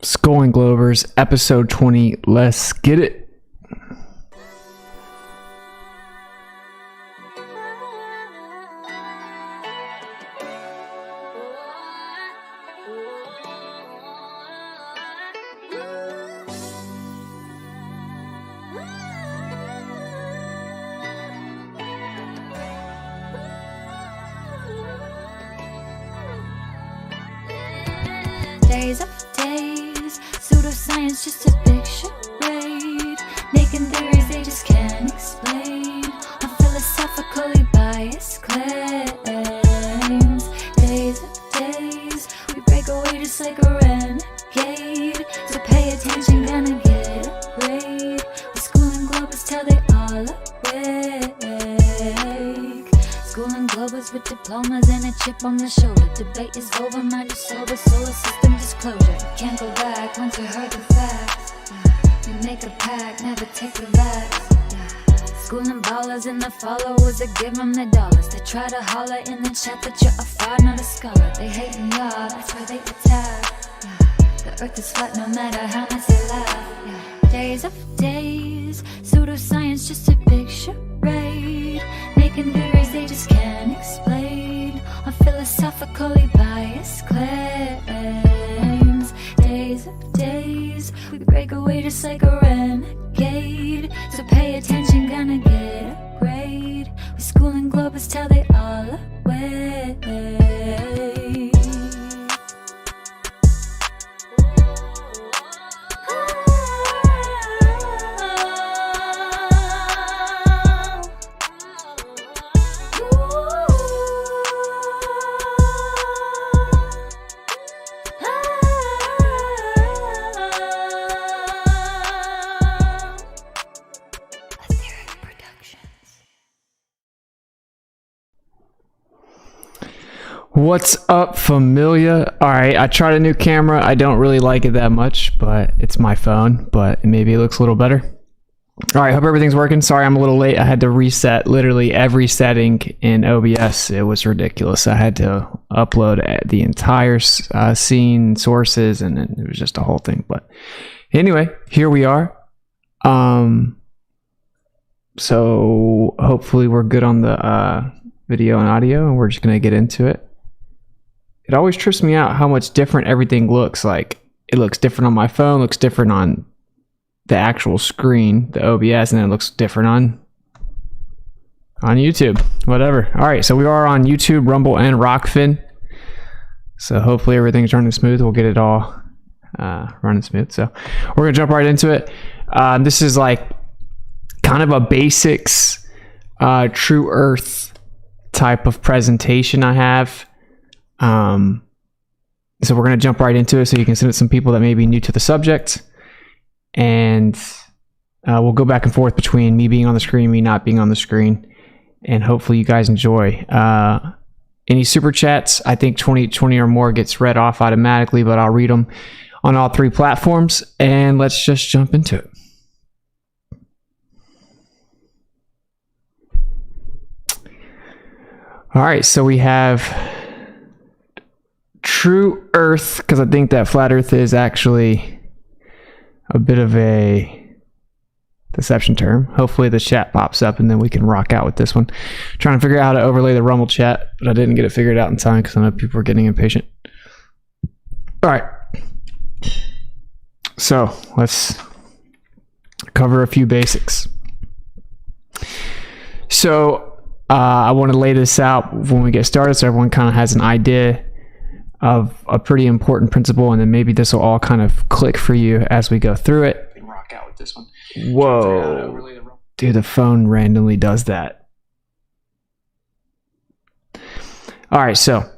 Skull and Glovers, episode 20. Let's get it. Days after days, pseudoscience just a big charade, making theories they just can't explain, on philosophically biased claims. Days after days, we break away just like a renegade, so pay attention, gonna get a grade. We school and globers till they all awake. School and globers with diplomas and a chip on their shoulder. Debate is over, mind is sober, solar system disclosure. Can't go back once you heard the facts. We make a pact, never take the vax. School and ballers and the followers that give them their dollars. They try to holler in the chat that you're a fraud, not a scholar. They hating y'all, that's why they attack. The earth is flat no matter how much they laugh. Days after days, pseudoscience just a big charade, making theories they just can't explain, on philosophically biased claims. Days after days, we break away just like a renegade, so pay attention, gonna get a grade. We school and globers till they all awake. What's up, familia? Alright, I tried a new camera. I don't really like it that much, but it's my phone, but maybe it looks a little better. Alright, hope everything's working. Sorry I'm a little late. I had to reset literally every setting in OBS. It was ridiculous. I had to upload the entire scene, sources, and then it was just a whole thing. But anyway, here we are. So hopefully we're good on the video and audio, and we're just gonna get into it. It always trips me out how much different everything looks. Like, it looks different on my phone, looks different on the actual screen, the OBS, and then it looks different on YouTube. Whatever. All right, so we are on YouTube, Rumble, and Rockfin. So hopefully everything's running smooth. We'll get it all running smooth. So we're gonna jump right into it. This is like kind of a basics, true Earth type of presentation I have. So we're going to jump right into it so you can send it to some people that may be new to the subject, and we'll go back and forth between me being on the screen, me not being on the screen, and hopefully you guys enjoy. Any super chats, I think 20 or more gets read off automatically, but I'll read them on all three platforms, and let's just jump into it. All right, so we have True Earth, because I think that flat Earth is actually a bit of a deception term. Hopefully the chat pops up and then we can rock out with this one. Trying to figure out how to overlay the Rumble chat, but I didn't get it figured out in time because I know people are getting impatient. All right, so let's cover a few basics. So I want to lay this out when we get started so everyone kind of has an idea of a pretty important principle, and then maybe this will all kind of click for you as we go through it. We can rock out with this one. Whoa. Dude, the phone randomly does that. All right, so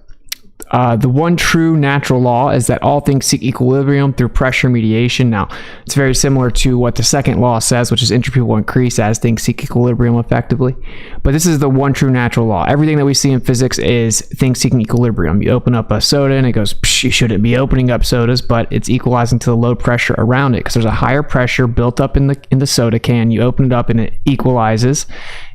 the one true natural law is that all things seek equilibrium through pressure mediation. Now, it's very similar to what the second law says, which is entropy will increase as things seek equilibrium effectively. But this is the one true natural law. Everything that we see in physics is things seeking equilibrium. You open up a soda and it goes, psh, you shouldn't be opening up sodas, but it's equalizing to the low pressure around it because there's a higher pressure built up in the soda can. You open it up and it equalizes,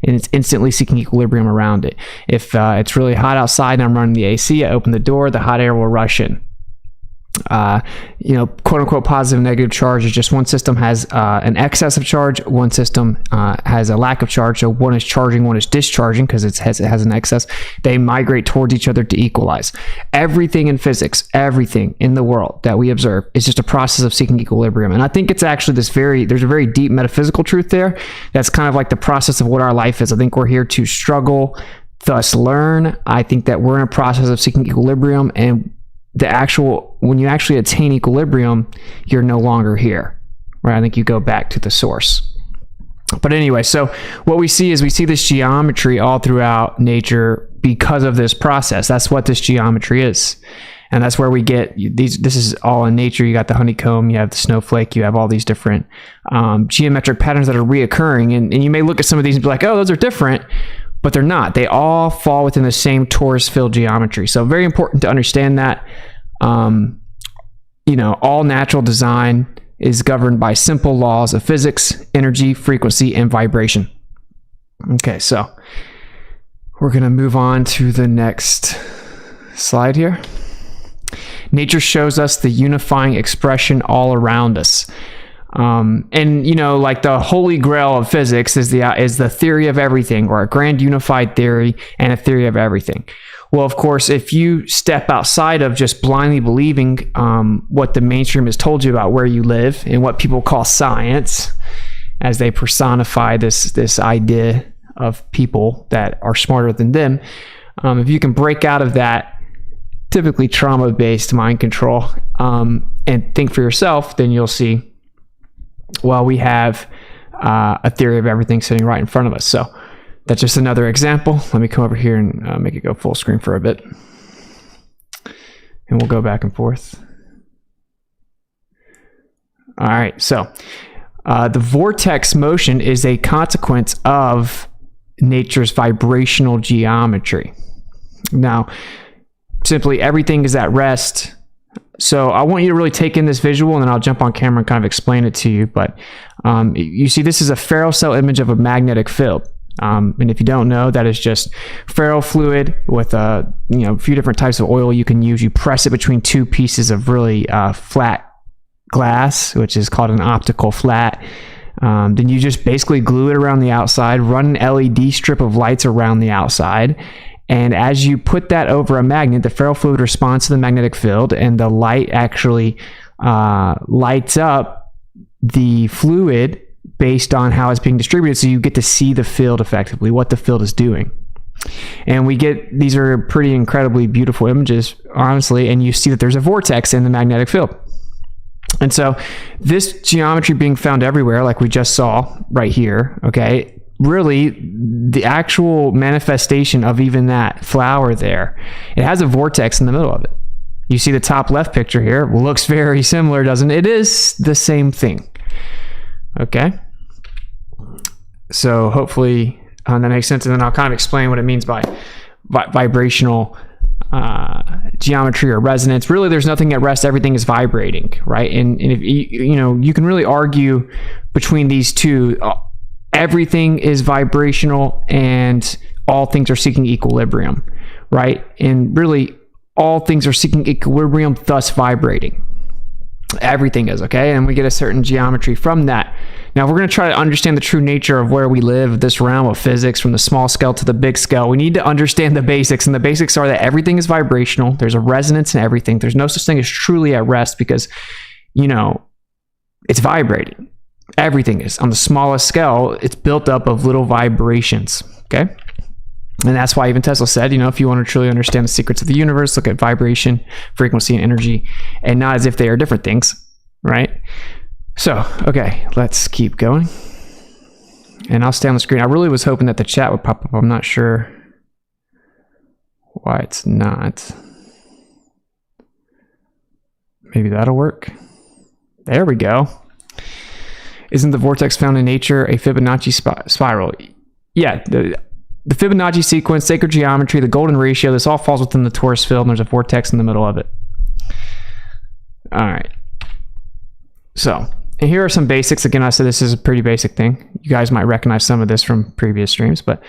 and it's instantly seeking equilibrium around it. If it's really hot outside and I'm running the AC, I open the door, the hot air will rush in. quote unquote positive and negative charge is just one system has an excess of charge, one system has a lack of charge. So one is charging, one is discharging because it has an excess. They migrate towards each other to equalize. Everything in physics, everything in the world that we observe is just a process of seeking equilibrium. And I think it's actually there's a very deep metaphysical truth there. That's kind of like the process of what our life is. I think we're here to struggle, thus learn. I think that we're in a process of seeking equilibrium, and when you actually attain equilibrium, you're no longer here, right? I think you go back to the source. But anyway, so what we see is this geometry all throughout nature because of this process. That's what this geometry is. And that's where we get these. This is all in nature. You got the honeycomb, you have the snowflake, you have all these different geometric patterns that are reoccurring. And you may look at some of these and be like, oh, those are different. But they're not. They all fall within the same torus field geometry. So very important to understand that. All natural design is governed by simple laws of physics, energy, frequency, and vibration. Okay, so we're going to move on to the next slide here. Nature shows us the unifying expression all around us. Like the holy grail of physics is the theory of everything, or a grand unified theory and a theory of everything. Well, of course, if you step outside of just blindly believing what the mainstream has told you about where you live and what people call science, as they personify this idea of people that are smarter than them, if you can break out of that typically trauma-based mind control and think for yourself, then you'll see, well, we have a theory of everything sitting right in front of us. So that's just another example. Let me come over here and make it go full screen for a bit. And we'll go back and forth. All right, so the vortex motion is a consequence of nature's vibrational geometry. Now, simply everything is at rest. So I want you to really take in this visual, and then I'll jump on camera and kind of explain it to you. But you see, this is a ferrocell image of a magnetic field. And if you don't know, that is just ferro fluid with a few different types of oil you can use. You press it between two pieces of really flat glass, which is called an optical flat. Then you just basically glue it around the outside, run an LED strip of lights around the outside. And as you put that over a magnet, the ferrofluid responds to the magnetic field, and the light actually lights up the fluid based on how it's being distributed. So you get to see the field effectively, what the field is doing. And these are pretty incredibly beautiful images, honestly, and you see that there's a vortex in the magnetic field. And so this geometry being found everywhere, like we just saw right here, okay, really the actual manifestation of even that flower there, it has a vortex in the middle of it. You see the top left picture here, looks very similar, doesn't it? It is the same thing. Okay, so hopefully that makes sense, and then I'll kind of explain what it means by vibrational geometry or resonance. Really, there's nothing at rest. Everything is vibrating, right? And if you can really argue between these two. Everything is vibrational, and all things are seeking equilibrium, right? And really, all things are seeking equilibrium, thus vibrating. Everything is, okay? And we get a certain geometry from that. Now, if we're going to try to understand the true nature of where we live, this realm of physics, from the small scale to the big scale, we need to understand the basics. And the basics are that everything is vibrational. There's a resonance in everything. There's no such thing as truly at rest because, it's vibrating. Everything is. On the smallest scale, it's built up of little vibrations, okay? And that's why even Tesla said, if you want to truly understand the secrets of the universe, look at vibration, frequency, and energy, and not as if they are different things, right? So, okay, let's keep going. And I'll stay on the screen. I really was hoping that the chat would pop up. I'm not sure why it's not. Maybe that'll work. There we go. Isn't the vortex found in nature a Fibonacci spiral? Yeah, the Fibonacci sequence, sacred geometry, the golden ratio, this all falls within the torus field, and there's a vortex in the middle of it. All right. So, and here are some basics. Again, I said this is a pretty basic thing. You guys might recognize some of this from previous streams, but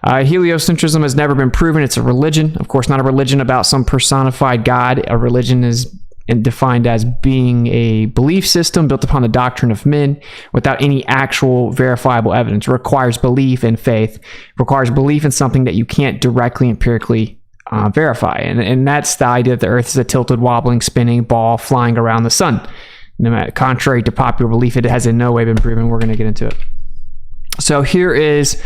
heliocentrism has never been proven. It's a religion. Of course, not a religion about some personified God. A religion is and defined as being a belief system built upon the doctrine of men without any actual verifiable evidence. It requires belief and faith. It requires belief in something that you can't directly empirically verify. And that's the idea that the Earth is a tilted, wobbling, spinning ball flying around the sun. Contrary to popular belief, it has in no way been proven. We're going to get into it. So here is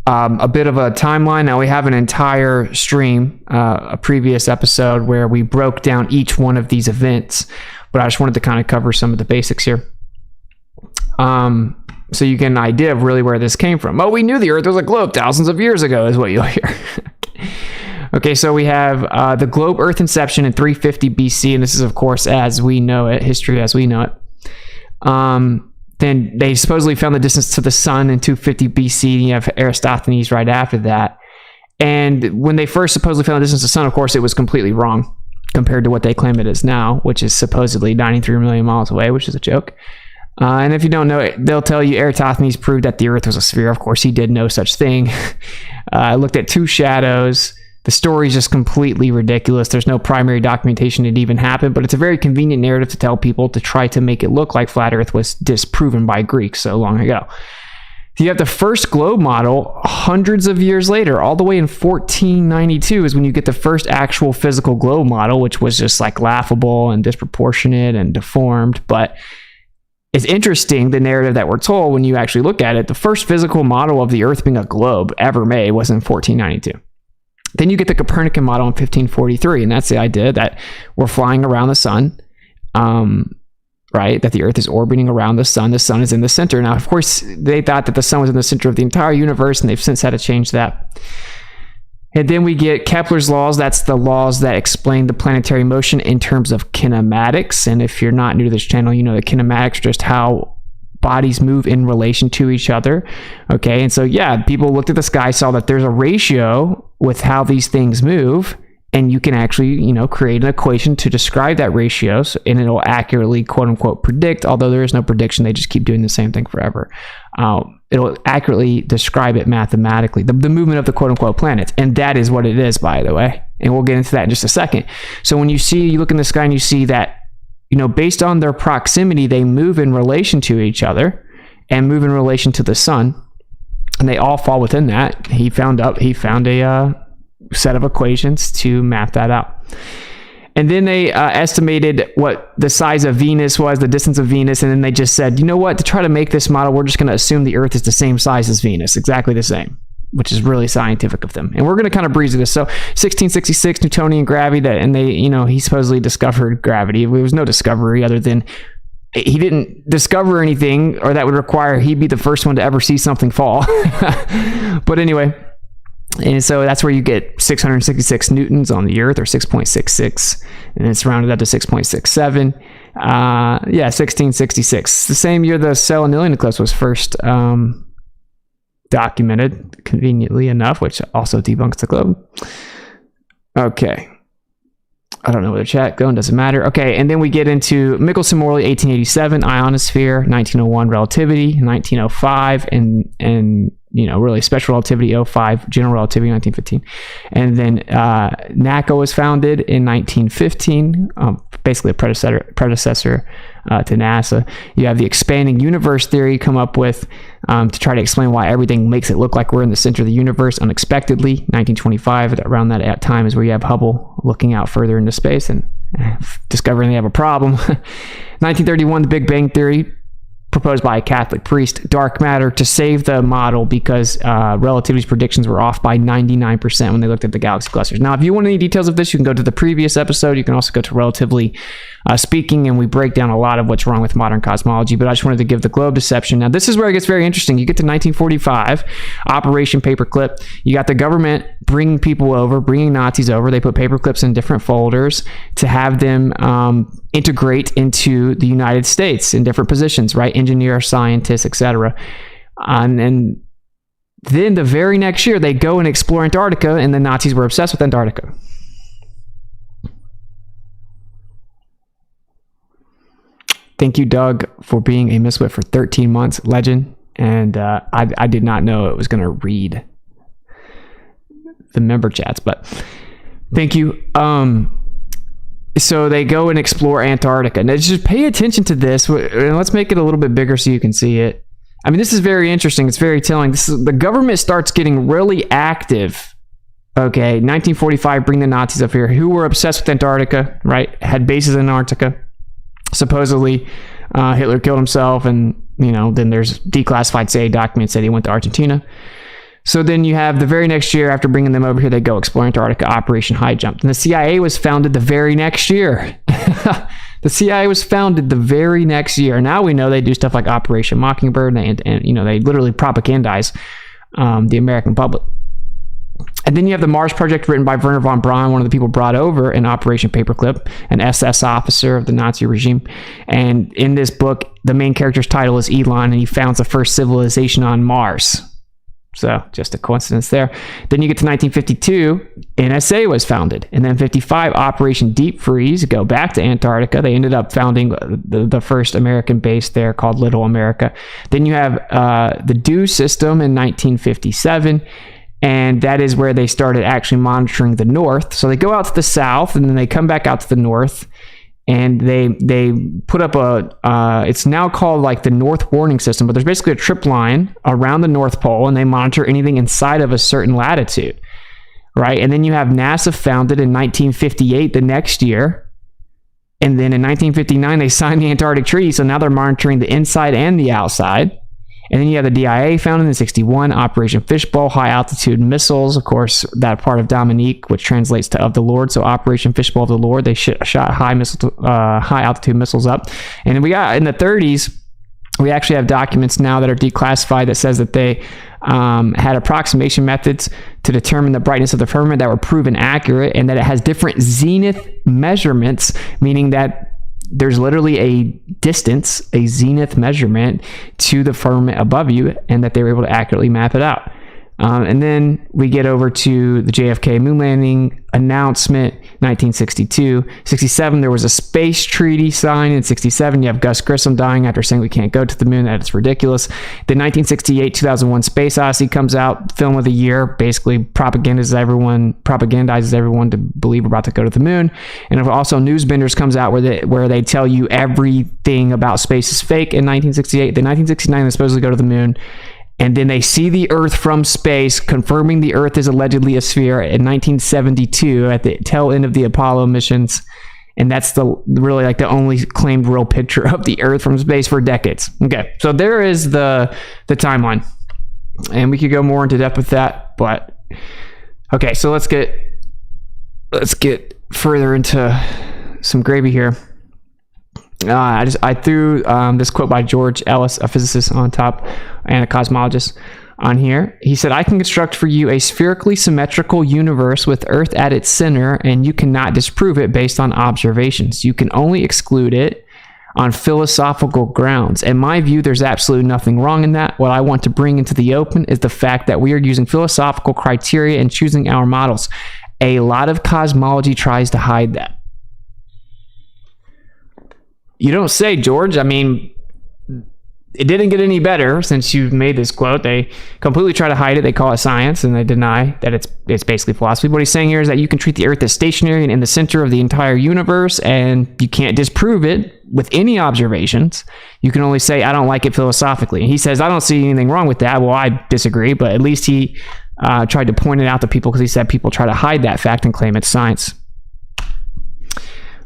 a bit of a timeline. Now we have an entire stream, a previous episode where we broke down each one of these events, but I just wanted to kind of cover some of the basics here. So you get an idea of really where this came from. Oh, we knew the Earth was a globe thousands of years ago is what you'll hear. Okay, so we have the globe Earth inception in 350 BC, and this is, of course, as we know it, history as we know it. Then they supposedly found the distance to the sun in 250 BC, and you have Eratosthenes right after that. And when they first supposedly found the distance to the sun, of course, it was completely wrong compared to what they claim it is now, which is supposedly 93 million miles away, which is a joke. And if you don't know it, they'll tell you Eratosthenes proved that the Earth was a sphere. Of course, he did no such thing. Looked at two shadows. The story is just completely ridiculous. There's no primary documentation it even happened, but it's a very convenient narrative to tell people to try to make it look like flat Earth was disproven by Greeks so long ago. You have the first globe model hundreds of years later, all the way in 1492 is when you get the first actual physical globe model, which was just like laughable and disproportionate and deformed. But it's interesting, the narrative that we're told when you actually look at it. The first physical model of the Earth being a globe ever made was in 1492. Then you get the Copernican model in 1543, and that's the idea that we're flying around the sun, right? That the Earth is orbiting around the sun is in the center. Now, of course, they thought that the sun was in the center of the entire universe, and they've since had to change that. And then we get Kepler's laws. That's the laws that explain the planetary motion in terms of kinematics. And if you're not new to this channel, you know that kinematics are just how bodies move in relation to each other. Okay, and so yeah, people looked at the sky, saw that there's a ratio with how these things move, and you can actually, create an equation to describe that ratio, and it'll accurately, quote unquote, predict, although there is no prediction, they just keep doing the same thing forever. It'll accurately describe it mathematically, the movement of the quote unquote planets, and that is what it is, by the way, and we'll get into that in just a second. So when you look in the sky and you see that, based on their proximity, they move in relation to each other and move in relation to the sun, and they all fall within that. He found a set of equations to map that out. And then they estimated what the size of Venus was, the distance of Venus, and then they just said, you know what, to try to make this model, we're just going to assume the Earth is the same size as Venus, exactly the same, which is really scientific of them. And we're going to kind of breeze through this. So 1666, Newtonian gravity, he supposedly discovered gravity. There was no discovery other than he didn't discover anything, or that would require he'd be the first one to ever see something fall. But anyway, and so that's where you get 666 newtons on the Earth, or 6.66, and it's rounded up to 6.67. 1666. The same year the Selenian eclipse was first documented, conveniently enough, which also debunks the globe. Okay. I don't know where the chat going, doesn't matter. Okay, and then we get into Michelson-Morley, 1887, ionosphere, 1901, relativity, 1905, and really special relativity, 05, general relativity, 1915. And then NACO was founded in 1915, basically a predecessor to NASA. You have the expanding universe theory come up with to try to explain why everything makes it look like we're in the center of the universe unexpectedly. 1925, around that time, is where you have Hubble looking out further into space and discovering they have a problem. 1931, the Big Bang theory, proposed by a Catholic priest. Dark matter to save the model because relativity's predictions were off by 99% when they looked at the galaxy clusters. Now, if you want any details of this, you can go to the previous episode. You can also go to Relatively Speaking, and we break down a lot of what's wrong with modern cosmology, but I just wanted to give the globe deception. Now, this is where it gets very interesting. You get to 1945, Operation Paperclip. You got the government bringing people over, bringing Nazis over. They put paperclips in different folders to have them integrate into the United States in different positions, right? Engineer, scientists, etc. And then the very next year, they go and explore Antarctica, and the Nazis were obsessed with Antarctica. Thank you, Doug, for being a Miswit for 13 months. Legend. And I did not know it was going to read the member chats, but thank you. so they go and explore Antarctica. Now, just pay attention to this. And let's make it a little bit bigger so you can see it. I mean, this is very interesting. It's very telling. The government starts getting really active. Okay, 1945, bring the Nazis up here, who were obsessed with Antarctica, right? Had bases in Antarctica. Supposedly, Hitler killed himself, and then there's declassified CIA documents that he went to Argentina. So then you have the very next year, after bringing them over here, they go explore Antarctica, Operation High Jump. And the CIA was founded the very next year. The CIA was founded the very next year. Now we know they do stuff like Operation Mockingbird, and they literally propagandize the American public. And then you have the Mars Project, written by Werner von Braun, one of the people brought over in Operation Paperclip, an SS officer of the Nazi regime. And in this book, the main character's title is Elon, and he founds the first civilization on Mars. So just a coincidence there. Then you get to 1952, NSA was founded. And then 55, Operation Deep Freeze, go back to Antarctica. They ended up founding the first American base there called Little America. Then you have the DEW system in 1957. And that is where they started actually monitoring the north. So they go out to the south, and then they come back out to the north. And they put up it's now called like the North Warning System, but there's basically a trip line around the North Pole, and they monitor anything inside of a certain latitude, right? And then you have NASA, founded in 1958, the next year. And then in 1959, they signed the Antarctic Treaty, so now they're monitoring the inside and the outside. And then you have the DIA, founded in 61, Operation Fishbowl, high altitude missiles. Of course, that part of Dominique, which translates to of the Lord. So Operation Fishbowl of the Lord, they shot high altitude missiles up. And then we got in the 30s, we actually have documents now that are declassified that says that they had approximation methods to determine the brightness of the firmament that were proven accurate, and that it has different zenith measurements, meaning that there's literally a distance, a zenith measurement to the firmament above you, and that they were able to accurately map it out. And then we get over to the JFK moon landing announcement, 1962. 67, there was a space treaty signed. In 67, you have Gus Grissom dying after saying we can't go to the moon, that it's ridiculous. Then 1968, 2001 Space Odyssey comes out, film of the year, basically propagandizes everyone to believe we're about to go to the moon. And also Newsbenders comes out where they tell you everything about space is fake in 1968. Then 1969, they supposedly go to the moon. And then they see the Earth from space, confirming the Earth is allegedly a sphere in 1972 at the tail end of the Apollo missions. And that's really like the only claimed real picture of the Earth from space for decades. Okay, so there is the timeline. And we could go more into depth with that, but okay, so let's get further into some gravy here. I threw this quote by George Ellis, a physicist, on top, and a cosmologist on here. He said, "I can construct for you a spherically symmetrical universe with Earth at its center, and you cannot disprove it based on observations. You can only exclude it on philosophical grounds. In my view, there's absolutely nothing wrong in that. What I want to bring into the open is the fact that we are using philosophical criteria in choosing our models. A lot of cosmology tries to hide that." You don't say, George. I mean, it didn't get any better since you made this quote. They completely try to hide it. They call it science, and they deny that it's basically philosophy. What he's saying here is that you can treat the Earth as stationary and in the center of the entire universe, and you can't disprove it with any observations. You can only say, I don't like it philosophically. And he says, I don't see anything wrong with that. Well, I disagree, but at least he tried to point it out to people, because he said people try to hide that fact and claim it's science.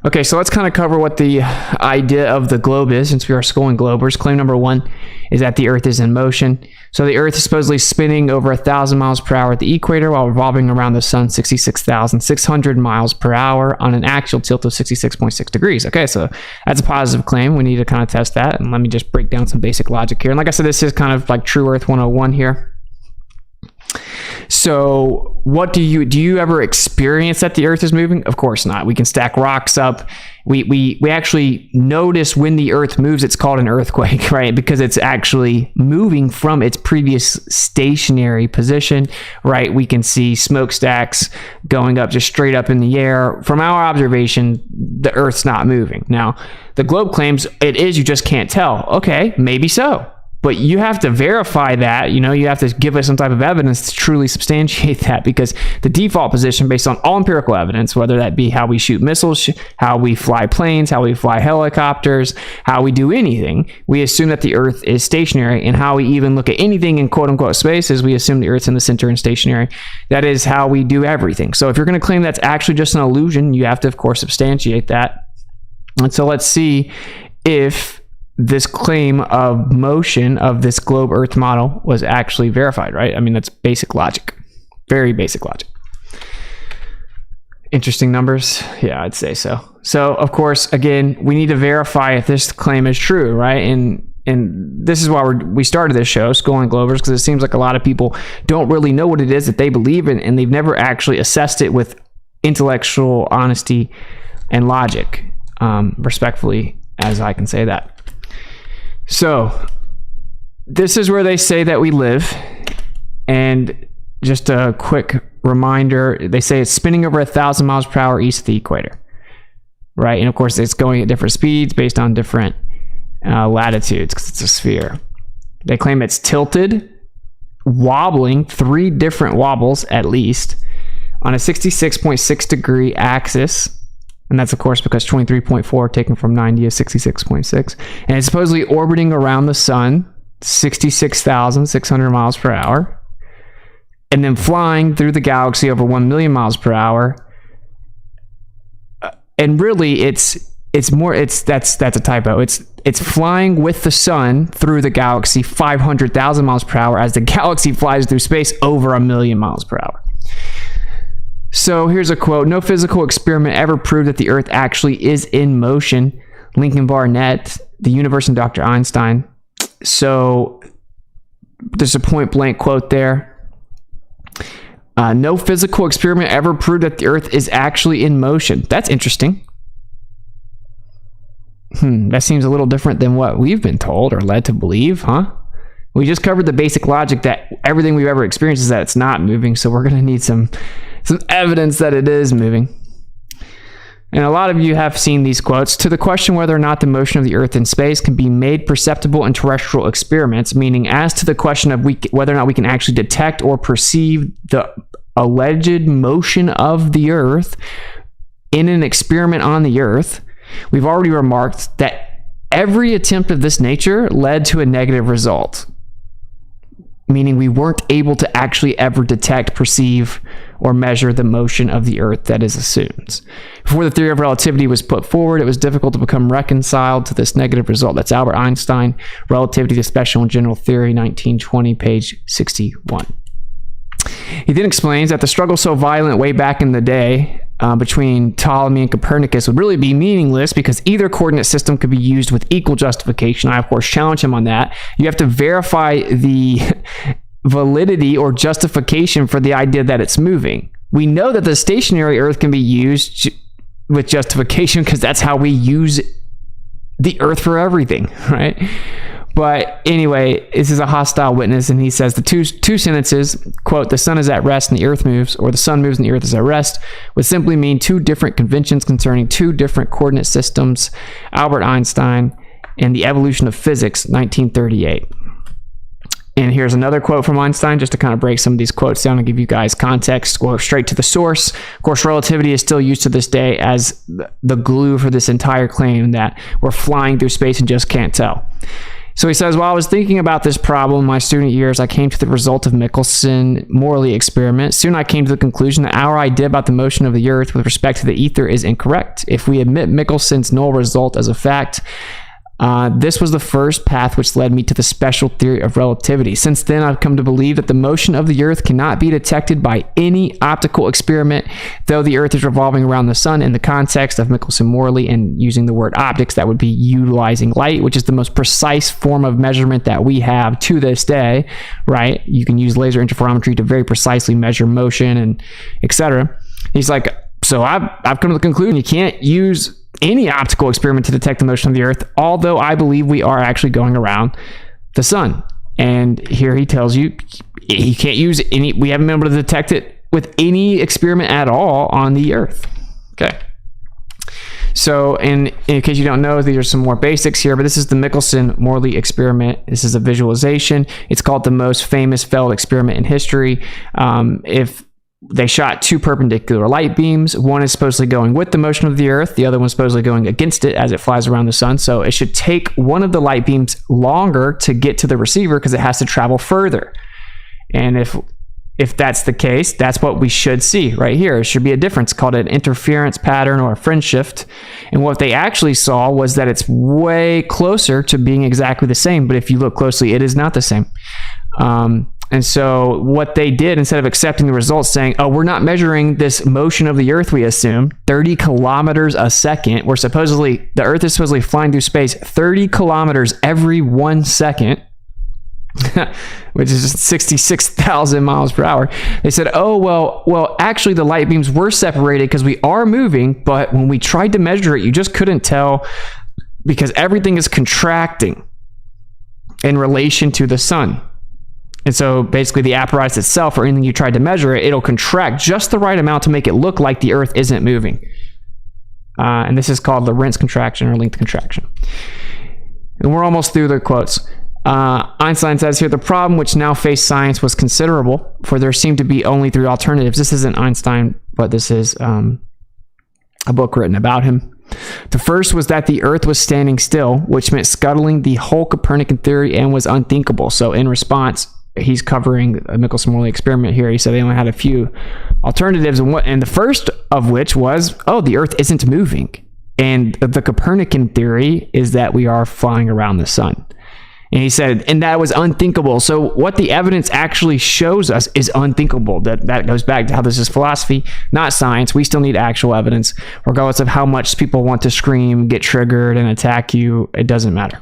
Okay, so let's kind of cover what the idea of the globe is, since we are schooling globers. Claim number one is that the Earth is in motion. So the Earth is supposedly spinning over 1,000 miles per hour at the equator while revolving around the sun 66,600 miles per hour on an axial tilt of 66.6 degrees. Okay, so that's a positive claim. We need to kind of test that, and let me just break down some basic logic here. And like I said, this is kind of like True Earth 101 here. So what do you ever experience that the Earth is moving? Of course not. We can stack rocks up. We actually notice when the Earth moves. It's called an earthquake, right? Because it's actually moving from its previous stationary position, right? We can see smokestacks going up just straight up in the air. From our observation, the Earth's not moving. Now, the globe claims it is, you just can't tell. Okay, maybe so. But you have to verify that, you have to give us some type of evidence to truly substantiate that, because the default position based on all empirical evidence, whether that be how we shoot missiles, how we fly planes, how we fly helicopters, how we do anything, we assume that the Earth is stationary, and how we even look at anything in quote unquote space is we assume the Earth's in the center and stationary. That is how we do everything. So if you're going to claim that's actually just an illusion, you have to, of course, substantiate that. And so let's see if this claim of motion of this globe Earth model was actually verified, right? I mean, that's basic logic, very basic logic. Interesting numbers. Yeah, I'd say so. So of course, again, we need to verify if this claim is true, right? And this is why we started this show, Schooling Globers, because it seems like a lot of people don't really know what it is that they believe in, and they've never actually assessed it with intellectual honesty and logic, respectfully, as I can say that. So this is where they say that we live, and just a quick reminder, they say it's spinning over 1,000 miles per hour east of the equator, right? And of course, it's going at different speeds based on different latitudes, because it's a sphere. They claim it's tilted, wobbling, 3 different wobbles at least, on a 66.6 degree axis. And that's, of course, because 23.4 taken from 90 is 66.6. And it's supposedly orbiting around the sun, 66,600 miles per hour. And then flying through the galaxy over 1 million miles per hour. And really, that's a typo. It's flying with the sun through the galaxy 500,000 miles per hour as the galaxy flies through space over 1 million miles per hour. So here's a quote: "No physical experiment ever proved that the Earth actually is in motion." Lincoln Barnett, The Universe, and Dr. Einstein. So there's a point blank quote there. No physical experiment ever proved that the Earth is actually in motion. That's interesting. That seems a little different than what we've been told or led to believe, huh? We just covered the basic logic that everything we've ever experienced is that it's not moving, so we're going to need some evidence that it is moving. And a lot of you have seen these quotes. "To the question whether or not the motion of the Earth in space can be made perceptible in terrestrial experiments," meaning as to the question of whether or not we can actually detect or perceive the alleged motion of the Earth in an experiment on the Earth, we've already remarked that every attempt of this nature led to a negative result, meaning we weren't able to actually ever detect, perceive, or measure the motion of the Earth that is assumed. Before the theory of relativity was put forward, it was difficult to become reconciled to this negative result. That's Albert Einstein, Relativity to Special and General Theory, 1920, page 61. He then explains that the struggle so violent way back in the day between Ptolemy and Copernicus would really be meaningless, because either coordinate system could be used with equal justification. I, of course, challenge him on that. You have to verify the validity or justification for the idea that it's moving. We know that the stationary Earth can be used with justification, because that's how we use the Earth for everything, right? But anyway, this is a hostile witness, and he says the two sentences, quote, "The sun is at rest and the Earth moves," or "the sun moves and the Earth is at rest," would simply mean two different conventions concerning two different coordinate systems. Albert Einstein and The Evolution of Physics, 1938. And here's another quote from Einstein, just to kind of break some of these quotes down and give you guys context. Go straight to the source. Of course, relativity is still used to this day as the glue for this entire claim that we're flying through space and just can't tell. So he says, "While I was thinking about this problem in my student years, I came to the result of Michelson-Morley experiment. Soon I came to the conclusion that our idea about the motion of the Earth with respect to the ether is incorrect. If we admit Michelson's null result as a fact, this was the first path which led me to the special theory of relativity. Since then, I've come to believe that the motion of the Earth cannot be detected by any optical experiment, though the Earth is revolving around the sun in the context of Michelson-Morley, and using the word optics, that would be utilizing light, which is the most precise form of measurement that we have to this day, right? You can use laser interferometry to very precisely measure motion and etc." He's like, so I've come to the conclusion you can't use any optical experiment to detect the motion of the Earth, although I believe we are actually going around the sun. And here he tells you he can't use any, we haven't been able to detect it with any experiment at all on the Earth. Okay. So in case you don't know, these are some more basics here, but this is the Michelson-Morley experiment. This is a visualization. It's called the most famous failed experiment in history. If they shot two perpendicular light beams, one is supposedly going with the motion of the Earth, the other one's supposedly going against it as it flies around the sun. So it should take one of the light beams longer to get to the receiver because it has to travel further. And if that's the case, that's what we should see right here. It should be a difference called an interference pattern or a fringe shift. And what they actually saw was that it's way closer to being exactly the same. But if you look closely, it is not the same. And so what they did, instead of accepting the results saying, oh, we're not measuring this motion of the Earth, we assume, 30 kilometers a second, where supposedly the Earth is supposedly flying through space 30 kilometers every 1 second, which is just 66,000 miles per hour. They said, oh, well, actually the light beams were separated because we are moving, but when we tried to measure it, you just couldn't tell because everything is contracting in relation to the sun. And so basically the apparatus itself, or anything you tried to measure it, it'll contract just the right amount to make it look like the Earth isn't moving. And this is called Lorentz contraction or length contraction. And we're almost through the quotes. Einstein says here, the problem which now faced science was considerable, for there seemed to be only three alternatives. This isn't Einstein, but this is a book written about him. The first was that the Earth was standing still, which meant scuttling the whole Copernican theory and was unthinkable. So in response, he's covering a Michelson-Morley experiment here. He said they only had a few alternatives, and the first of which was, oh, the Earth isn't moving. And the Copernican theory is that we are flying around the sun. And he said, and that was unthinkable. So what the evidence actually shows us is unthinkable. That goes back to how this is philosophy, not science. We still need actual evidence, regardless of how much people want to scream, get triggered, and attack you. It doesn't matter.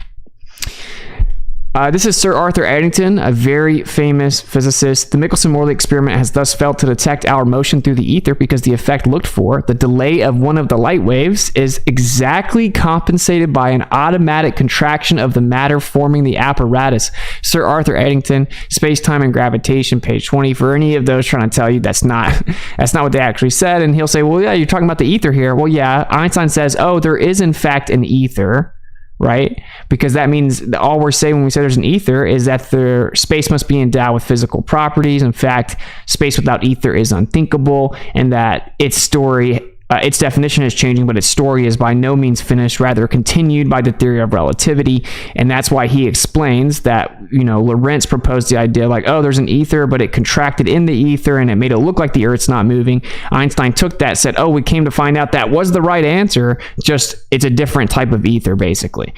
This is Sir Arthur Eddington, a very famous physicist. The Michelson-Morley experiment has thus failed to detect our motion through the ether because the effect looked for, the delay of one of the light waves, is exactly compensated by an automatic contraction of the matter forming the apparatus. Sir Arthur Eddington, Space, Time, and Gravitation, page 20. For any of those trying to tell you that's not what they actually said, and he'll say, well, yeah, you're talking about the ether here. Well, yeah, Einstein says, oh, there is in fact an ether. Right? Because that means all we're saying when we say there's an ether is that the space must be endowed with physical properties. In fact, space without ether is unthinkable, and that its definition is changing, but its story is by no means finished, rather continued by the theory of relativity. And that's why he explains that, Lorentz proposed the idea like, oh, there's an ether, but it contracted in the ether and it made it look like the Earth's not moving. Einstein took that, said, oh, we came to find out that was the right answer, just it's a different type of ether, basically.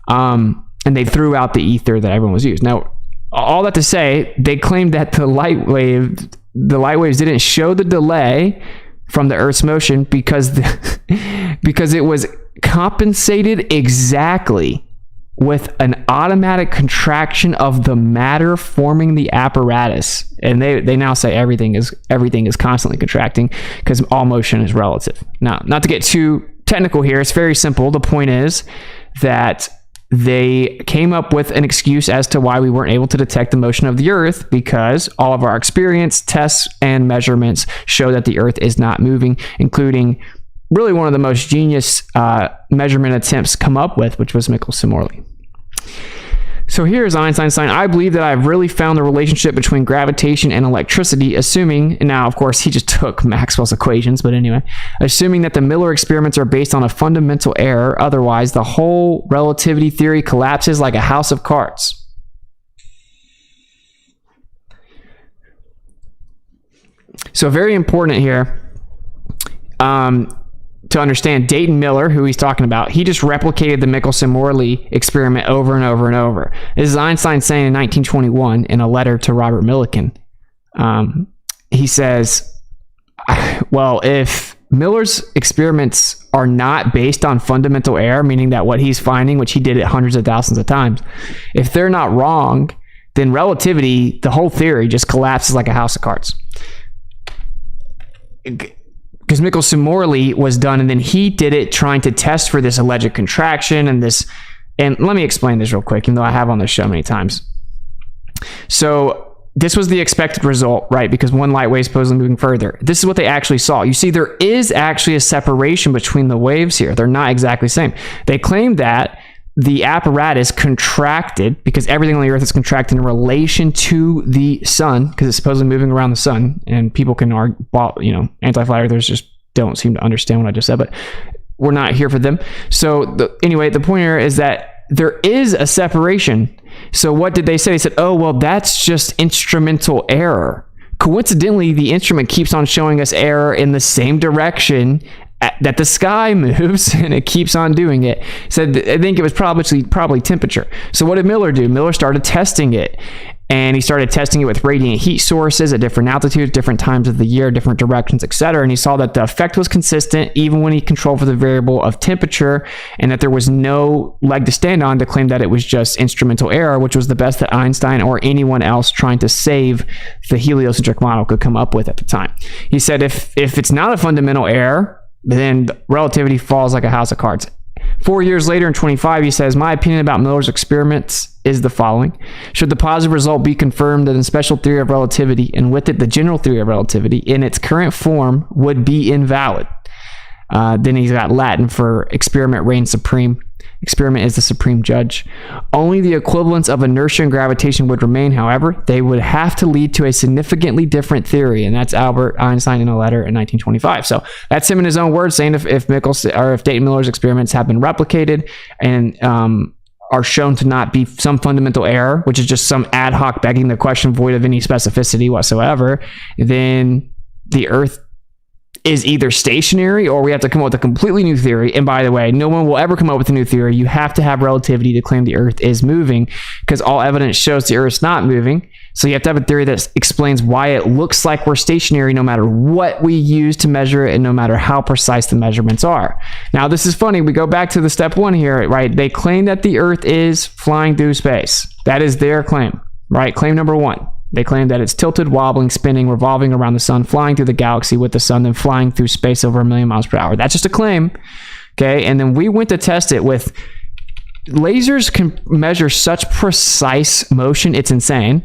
And they threw out the ether that everyone was using. Now, all that to say, they claimed that the light waves didn't show the delay from the Earth's motion because it was compensated exactly with an automatic contraction of the matter forming the apparatus. And they now say everything is constantly contracting because all motion is relative. Now, not to get too technical here, it's very simple. The point is that they came up with an excuse as to why we weren't able to detect the motion of the Earth because all of our experience, tests, and measurements show that the Earth is not moving, including really one of the most genius measurement attempts come up with, which was Michelson-Morley. So here's Einstein saying, I believe that I've really found the relationship between gravitation and electricity, assuming, now of course he just took Maxwell's equations, but anyway, assuming that the Miller experiments are based on a fundamental error, otherwise the whole relativity theory collapses like a house of cards. So very important here to understand Dayton Miller, who he's talking about, he just replicated the Michelson-Morley experiment over and over and over. This is Einstein saying in 1921 in a letter to Robert Millikan. He says, well, if Miller's experiments are not based on fundamental error, meaning that what he's finding, which he did it hundreds of thousands of times, if they're not wrong, then relativity, the whole theory, just collapses like a house of cards. Because Michelson-Morley was done, and then he did it trying to test for this alleged contraction and this. And let me explain this real quick, even though I have on this show many times. So this was the expected result, right? Because one light wave is supposedly moving further. This is what they actually saw. You see, there is actually a separation between the waves here. They're not exactly the same. They claim that the apparatus contracted because everything on the Earth is contracted in relation to the sun because it's supposedly moving around the sun. And people can argue, anti-flat earthers just don't seem to understand what I just said, but we're not here for them. So anyway, the point here is that there is a separation. So what did they say? They said, oh, well, that's just instrumental error. Coincidentally, the instrument keeps on showing us error in the same direction that the sky moves, and it keeps on doing it. Said, I think it was probably temperature. So what did Miller do? Miller started testing it, and he started testing it with radiant heat sources at different altitudes, different times of the year, different directions, etc. And he saw that the effect was consistent even when he controlled for the variable of temperature, and that there was no leg to stand on to claim that it was just instrumental error, which was the best that Einstein or anyone else trying to save the heliocentric model could come up with at the time. He said if it's not a fundamental error, then relativity falls like a house of cards. 4 years later, in 25, he says, my opinion about Miller's experiments is the following. Should the positive result be confirmed, then the special theory of relativity, and with it the general theory of relativity, in its current form, would be invalid. Then he's got Latin for experiment reigns supreme. Experiment is the supreme judge. Only the equivalence of inertia and gravitation would remain, however. They would have to lead to a significantly different theory, and that's Albert Einstein in a letter in 1925. So that's him in his own words saying if Michelson or if Dayton Miller's experiments have been replicated and are shown to not be some fundamental error, which is just some ad hoc begging the question void of any specificity whatsoever, then the Earth is either stationary or we have to come up with a completely new theory. And by the way, no one will ever come up with a new theory. You have to have relativity to claim the Earth is moving because all evidence shows the Earth's not moving. So you have to have a theory that explains why it looks like we're stationary no matter what we use to measure it and no matter how precise the measurements are. Now, this is funny. We go back to the step one here, right? They claim that the Earth is flying through space. That is their claim, right? Claim number one. They claim that it's tilted, wobbling, spinning, revolving around the sun, flying through the galaxy with the sun, then flying through space over 1 million miles per hour. That's just a claim, okay? And then we went to test it with lasers can measure such precise motion, it's insane,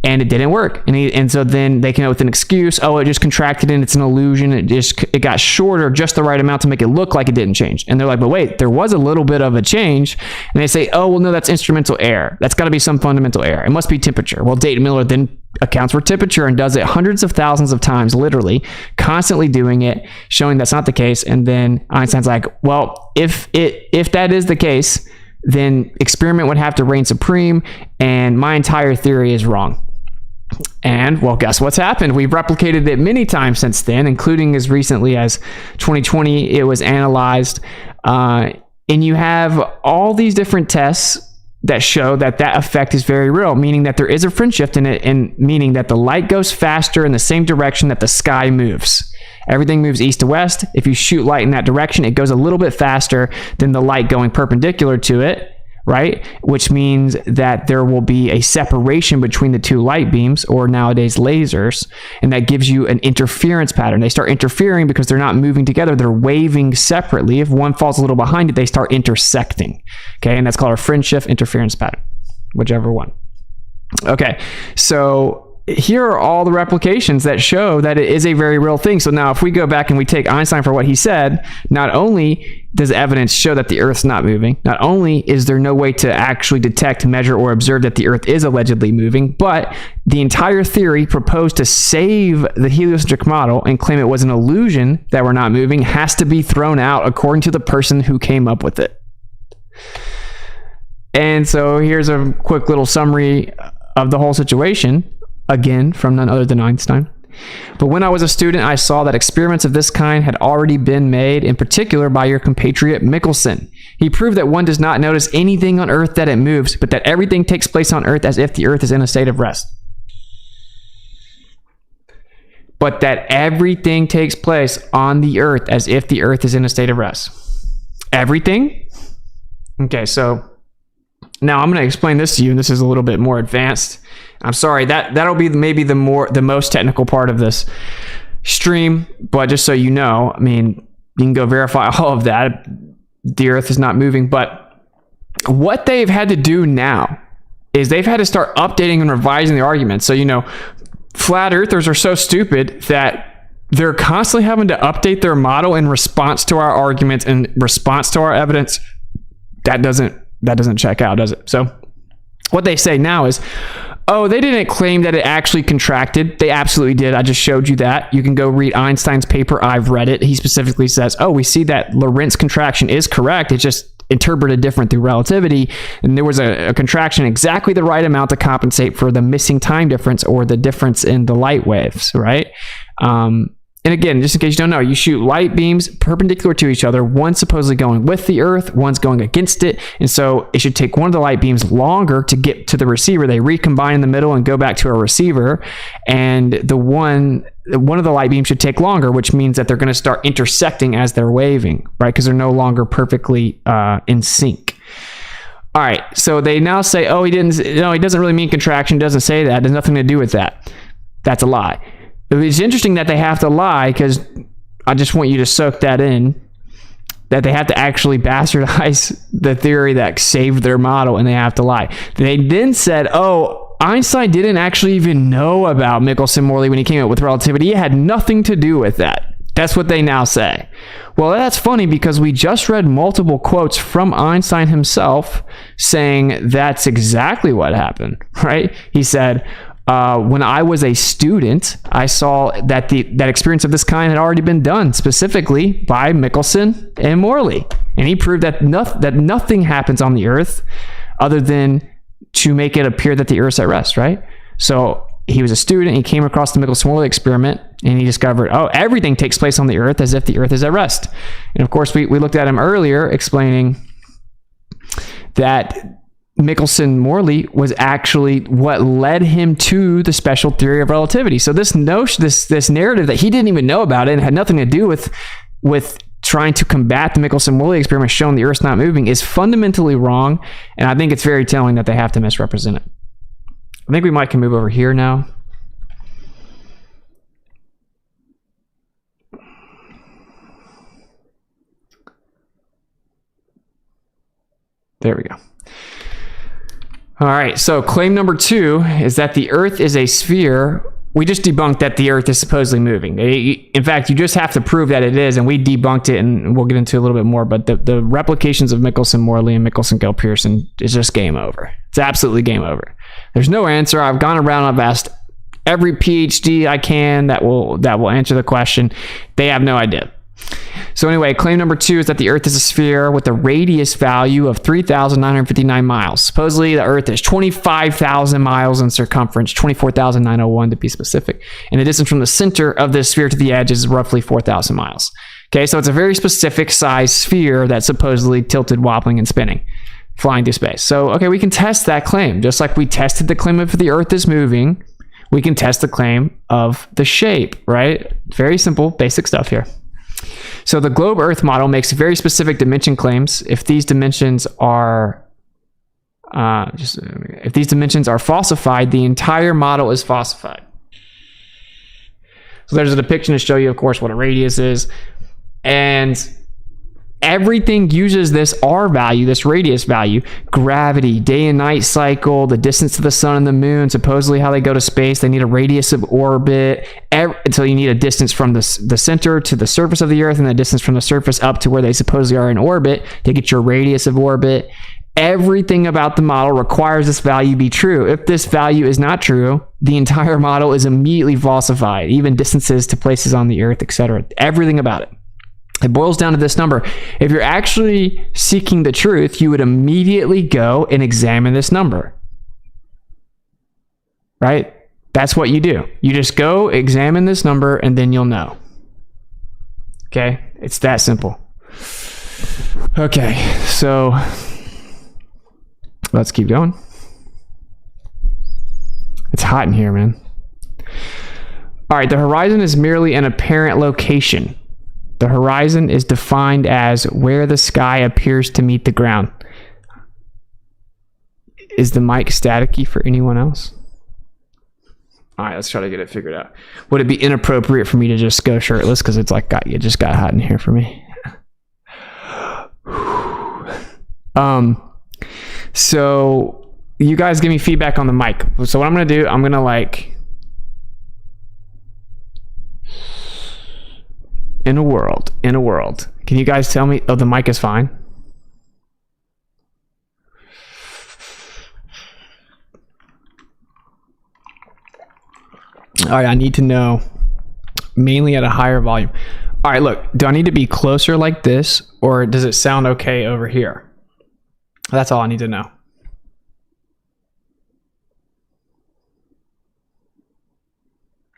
and it didn't work. And so then they came up with an excuse, oh, it just contracted and it's an illusion. It got shorter just the right amount to make it look like it didn't change. And they're like, but wait, there was a little bit of a change. And they say, oh, well, no, that's instrumental error. That's got to be some fundamental error. It must be temperature. Well, Dayton Miller then accounts for temperature and does it hundreds of thousands of times, literally, constantly doing it, showing that's not the case. And then Einstein's like, well, if that is the case, then experiment would have to reign supreme, and my entire theory is wrong. And, well, guess what's happened? We've replicated it many times since then, including as recently as 2020, it was analyzed. And you have all these different tests that show that effect is very real, meaning that there is a fringe shift in it, and meaning that the light goes faster in the same direction that the sky moves. Everything moves east to west. If you shoot light in that direction, it goes a little bit faster than the light going perpendicular to it, right? Which means that there will be a separation between the two light beams, or nowadays lasers, and that gives you an interference pattern. They start interfering because they're not moving together. They're waving separately. If one falls a little behind it, they start intersecting, okay? And that's called a fringe shift interference pattern, whichever one. Okay, so here are all the replications that show that it is a very real thing. So now if we go back and we take Einstein for what he said, not only does evidence show that the Earth's not moving, not only is there no way to actually detect, measure, or observe that the Earth is allegedly moving, but the entire theory proposed to save the heliocentric model and claim it was an illusion that we're not moving has to be thrown out according to the person who came up with it. And so here's a quick little summary of the whole situation. Again, from none other than Einstein. But when I was a student, I saw that experiments of this kind had already been made, in particular by your compatriot Michelson. He proved that one does not notice anything on Earth that it moves, but that everything takes place on Earth as if the Earth is in a state of rest. But that everything takes place on the Earth as if the Earth is in a state of rest. Everything? Okay, so now I'm going to explain this to you, and this is a little bit more advanced. I'm sorry, that'll be maybe the most technical part of this stream, but just so you know, I mean, you can go verify all of that. The Earth is not moving, but what they've had to do now is they've had to start updating and revising the arguments. So, flat earthers are so stupid that they're constantly having to update their model in response to our arguments, in response to our evidence. That doesn't check out, does it? So what they say now is, oh, they didn't claim that it actually contracted. They absolutely did. I just showed you that. You can go read Einstein's paper. I've read it. He specifically says, oh, we see that Lorentz contraction is correct. It's just interpreted different through relativity. And there was a contraction exactly the right amount to compensate for the missing time difference or the difference in the light waves, right? And again, just in case you don't know, you shoot light beams perpendicular to each other. One's supposedly going with the Earth, one's going against it. And so it should take one of the light beams longer to get to the receiver. They recombine in the middle and go back to a receiver. And one of the light beams should take longer, which means that they're going to start intersecting as they're waving, right? Because they're no longer perfectly in sync. All right, so they now say, oh, he doesn't really mean contraction. Doesn't say that. It has nothing to do with that. That's a lie. It's interesting that they have to lie, because I just want you to soak that in, that they have to actually bastardize the theory that saved their model, and they have to lie. They then said, oh, Einstein didn't actually even know about Michelson-Morley when he came up with relativity. It had nothing to do with that. That's what they now say. Well, that's funny, because we just read multiple quotes from Einstein himself saying that's exactly what happened, right? He said, when I was a student, I saw that that experience of this kind had already been done specifically by Michelson and Morley. And he proved that nothing happens on the Earth other than to make it appear that the Earth's at rest, right? So he was a student, he came across the Michelson-Morley experiment, and he discovered, oh, everything takes place on the Earth as if the Earth is at rest. And of course, we looked at him earlier explaining that Michelson-Morley was actually what led him to the special theory of relativity. So this notion, this narrative that he didn't even know about it and had nothing to do with trying to combat the Michelson-Morley experiment showing the Earth's not moving is fundamentally wrong, and I think it's very telling that they have to misrepresent it. I think we might can move over here now. There we go. All right, so claim number 2 is that the Earth is a sphere. We just debunked that the Earth is supposedly moving. In fact, you just have to prove that it is, and we debunked it, and we'll get into a little bit more, but the replications of Michelson-Morley and Michelson-Gale-Pearson is just game over. It's absolutely game over. There's no answer. I've gone around, I've asked every PhD I can that will answer the question. They have no idea. So anyway, claim number 2 is that the Earth is a sphere with a radius value of 3,959 miles. Supposedly, the Earth is 25,000 miles in circumference, 24,901 to be specific. And the distance from the center of this sphere to the edge is roughly 4,000 miles. Okay, so it's a very specific size sphere that's supposedly tilted, wobbling, and spinning, flying through space. So, okay, we can test that claim. Just like we tested the claim of the Earth is moving, we can test the claim of the shape, right? Very simple, basic stuff here. So the globe Earth model makes very specific dimension claims. If these dimensions are falsified, the entire model is falsified. So there's a depiction to show you, of course, what a radius is, and everything uses this R value, this radius value, gravity, day and night cycle, the distance to the sun and the moon, supposedly how they go to space. They need a radius of orbit. So you need a distance from the center to the surface of the Earth and a distance from the surface up to where they supposedly are in orbit to get your radius of orbit. Everything about the model requires this value be true. If this value is not true, the entire model is immediately falsified, even distances to places on the Earth, etc. Everything about it. It boils down to this number. If you're actually seeking the truth, you would immediately go and examine this number. Right? That's what you do. You just go examine this number and then you'll know. Okay? It's that simple. Okay, so let's keep going. It's hot in here, man. All right, the horizon is merely an apparent location. The horizon is defined as where the sky appears to meet the ground. Is the mic staticky for anyone else? All right, let's try to get it figured out. Would it be inappropriate for me to just go shirtless because it's like it just got hot in here for me? So you guys give me feedback on the mic. So what I'm going to do, I'm going to like, in a world, can you guys tell me, oh, the mic is fine? All right, I need to know, mainly at a higher volume. All right, look, do I need to be closer like this, or does it sound okay over here? That's all I need to know.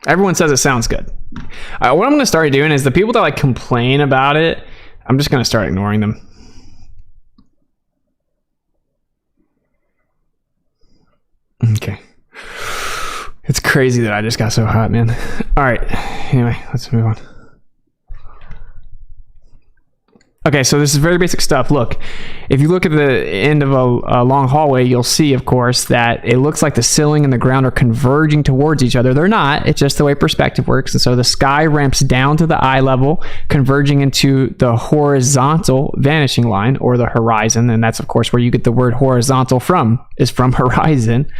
Everyone says it sounds good. What I'm going to start doing is the people that like complain about it, I'm just going to start ignoring them. Okay. It's crazy that I just got so hot, man. All right. Anyway, let's move on. Okay, so this is very basic stuff. Look, if you look at the end of a long hallway, you'll see, of course, that it looks like the ceiling and the ground are converging towards each other. They're not. It's just the way perspective works. And so the sky ramps down to the eye level, converging into the horizontal vanishing line, or the horizon. And that's, of course, where you get the word horizontal from, is from horizon.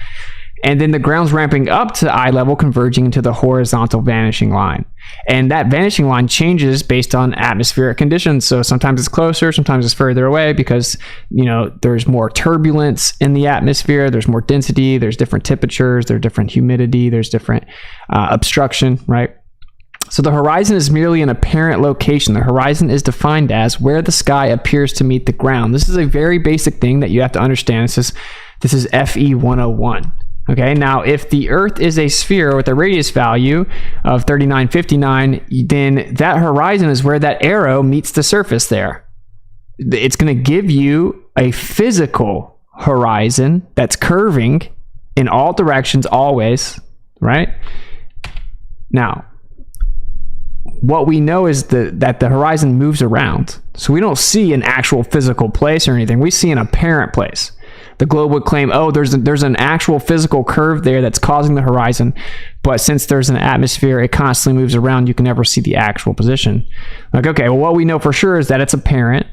And then the ground's ramping up to eye level, converging into the horizontal vanishing line. And that vanishing line changes based on atmospheric conditions. So sometimes it's closer, sometimes it's further away, because, you know, there's more turbulence in the atmosphere, there's more density, there's different temperatures, there's different humidity, there's different obstruction, right? So the horizon is merely an apparent location. The horizon is defined as where the sky appears to meet the ground. This is a very basic thing that you have to understand. This is FE 101. Okay, now if the Earth is a sphere with a radius value of 3959, then that horizon is where that arrow meets the surface there. It's going to give you a physical horizon that's curving in all directions always, right? Now, what we know is that the horizon moves around. So we don't see an actual physical place or anything. We see an apparent place. The globe would claim, oh, there's an actual physical curve there that's causing the horizon, but since there's an atmosphere, it constantly moves around. You can never see the actual position. Like, okay, well, what we know for sure is that it's apparent,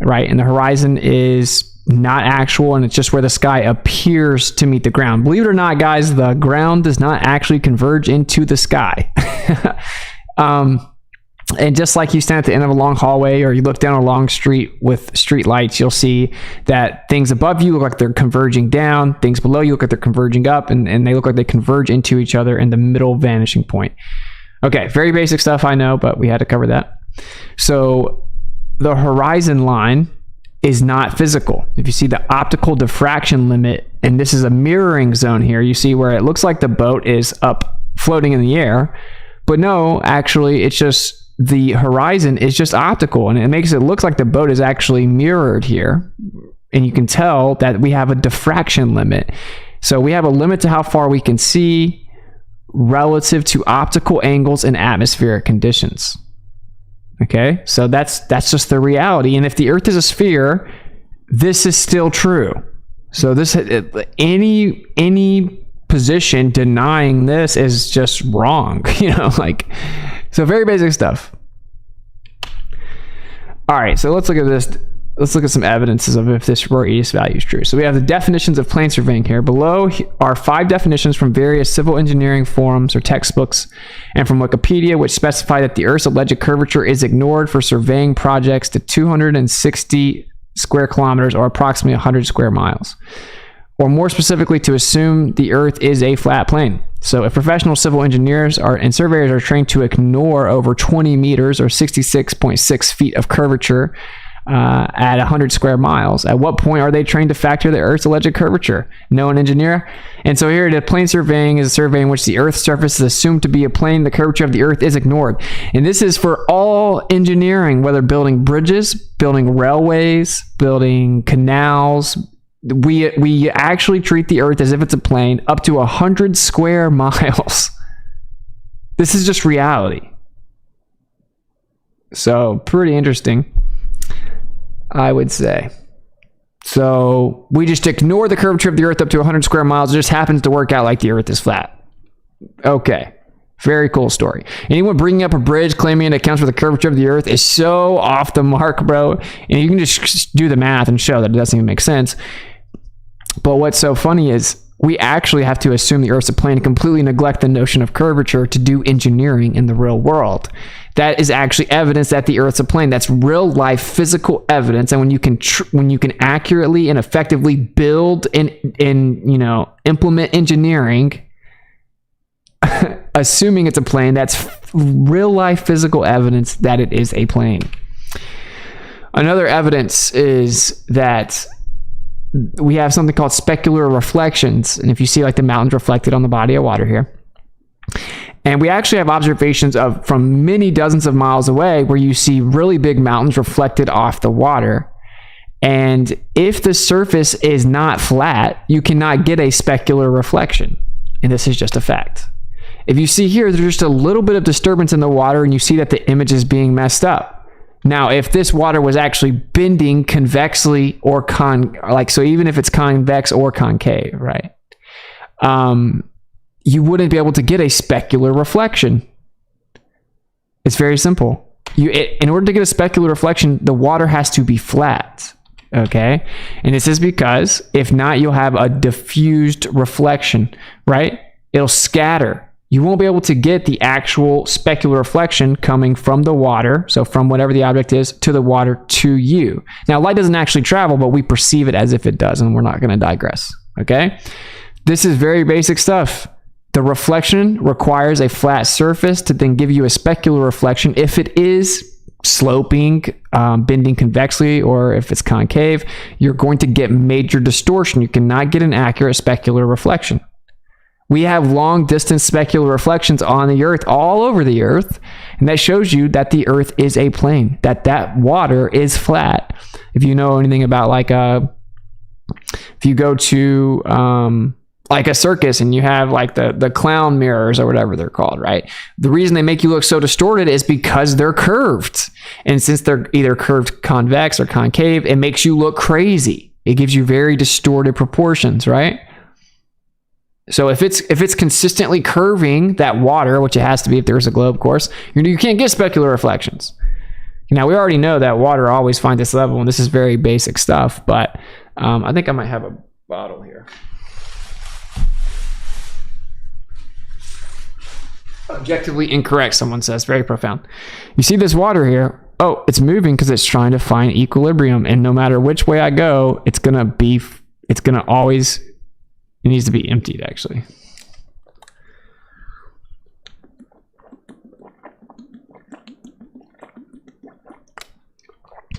right? And the horizon is not actual, and it's just where the sky appears to meet the ground. Believe it or not, guys, the ground does not actually converge into the sky. And just like you stand at the end of a long hallway, or you look down a long street with street lights, you'll see that things above you look like they're converging down, things below you look like they're converging up, and they look like they converge into each other in the middle vanishing point. Okay, very basic stuff, I know, but we had to cover that. So the horizon line is not physical. If you see the optical diffraction limit, and this is a mirroring zone here, you see where it looks like the boat is up floating in the air, but no, actually, it's just the horizon is just optical, and it makes it look like the boat is actually mirrored here. And you can tell that we have a diffraction limit. So we have a limit to how far we can see relative to optical angles and atmospheric conditions. Okay, so that's just the reality. And if the Earth is a sphere, this is still true. So this any position denying this is just wrong. So very basic stuff. All right, so let's look at this. Let's look at some evidences of if this radius value is true. So we have the definitions of plane surveying here. Below are 5 definitions from various civil engineering forums or textbooks and from Wikipedia, which specify that the Earth's alleged curvature is ignored for surveying projects to 260 square kilometers, or approximately 100 square miles. Or more specifically, to assume the Earth is a flat plane. So if professional civil engineers and surveyors are trained to ignore over 20 meters or 66.6 feet of curvature at 100 square miles, at what point are they trained to factor the Earth's alleged curvature? No, an engineer. And so here, the plane surveying is a survey in which the Earth's surface is assumed to be a plane. The curvature of the Earth is ignored. And this is for all engineering, whether building bridges, building railways, building canals. We actually treat the Earth as if it's a plane up to 100 square miles. This is just reality. So pretty interesting, I would say. So we just ignore the curvature of the Earth up to 100 square miles. It just happens to work out like the Earth is flat. Okay. Very cool story. Anyone bringing up a bridge claiming it accounts for the curvature of the Earth is so off the mark, bro. And you can just do the math and show that it doesn't even make sense. But what's so funny is we actually have to assume the Earth's a plane and completely neglect the notion of curvature to do engineering in the real world. That is actually evidence that the Earth's a plane. That's real life physical evidence. And when you can accurately and effectively build and implement engineering, assuming it's a plane, that's real life physical evidence that it is a plane. Another evidence is that we have something called specular reflections. And if you see like the mountains reflected on the body of water here, and we actually have observations of from many dozens of miles away where you see really big mountains reflected off the water. And if the surface is not flat, you cannot get a specular reflection. And this is just a fact. If you see here, there's just a little bit of disturbance in the water and you see that the image is being messed up. Now, if this water was actually bending convexly or so even if it's convex or concave, right? You wouldn't be able to get a specular reflection. It's very simple. In order to get a specular reflection, the water has to be flat, okay? And this is because if not, you'll have a diffused reflection, right? It'll scatter. You won't be able to get the actual specular reflection coming from the water, so from whatever the object is, to the water to you. Now, light doesn't actually travel, but we perceive it as if it does, and we're not going to digress, okay? This is very basic stuff. The reflection requires a flat surface to then give you a specular reflection. If it is sloping, bending convexly, or if it's concave, you're going to get major distortion. You cannot get an accurate specular reflection. We have long distance specular reflections on the Earth, all over the Earth, and that shows you that the Earth is a plane, that water is flat. If you know anything about if you go to like a circus and you have like the clown mirrors or whatever they're called, right? The reason they make you look so distorted is because they're curved. And since they're either curved convex or concave, it makes you look crazy. It gives you very distorted proportions, right? So if it's consistently curving that water, which it has to be if there's a globe, of course, you can't get specular reflections. Now, we already know that water always finds its level, and this is very basic stuff, but I think I might have a bottle here. Objectively incorrect, someone says. Very profound. You see this water here? Oh, it's moving because it's trying to find equilibrium, and no matter which way I go, it's going to always... It needs to be emptied, actually.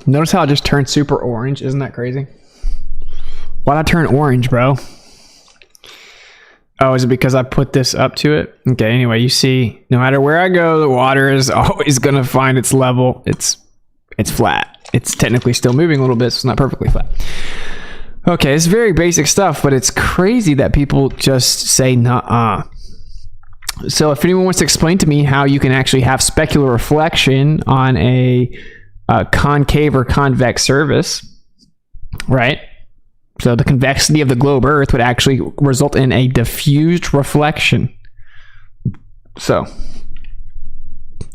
Notice how it just turned super orange? Isn't that crazy? Why'd I turn orange, bro? Oh, is it because I put this up to it? Okay, anyway, you see, no matter where I go, the water is always going to find its level. It's flat. It's technically still moving a little bit, so it's not perfectly flat. Okay, it's very basic stuff, but it's crazy that people just say nuh-uh. So if anyone wants to explain to me how you can actually have specular reflection on a concave or convex surface, right? So the convexity of the globe Earth would actually result in a diffused reflection. So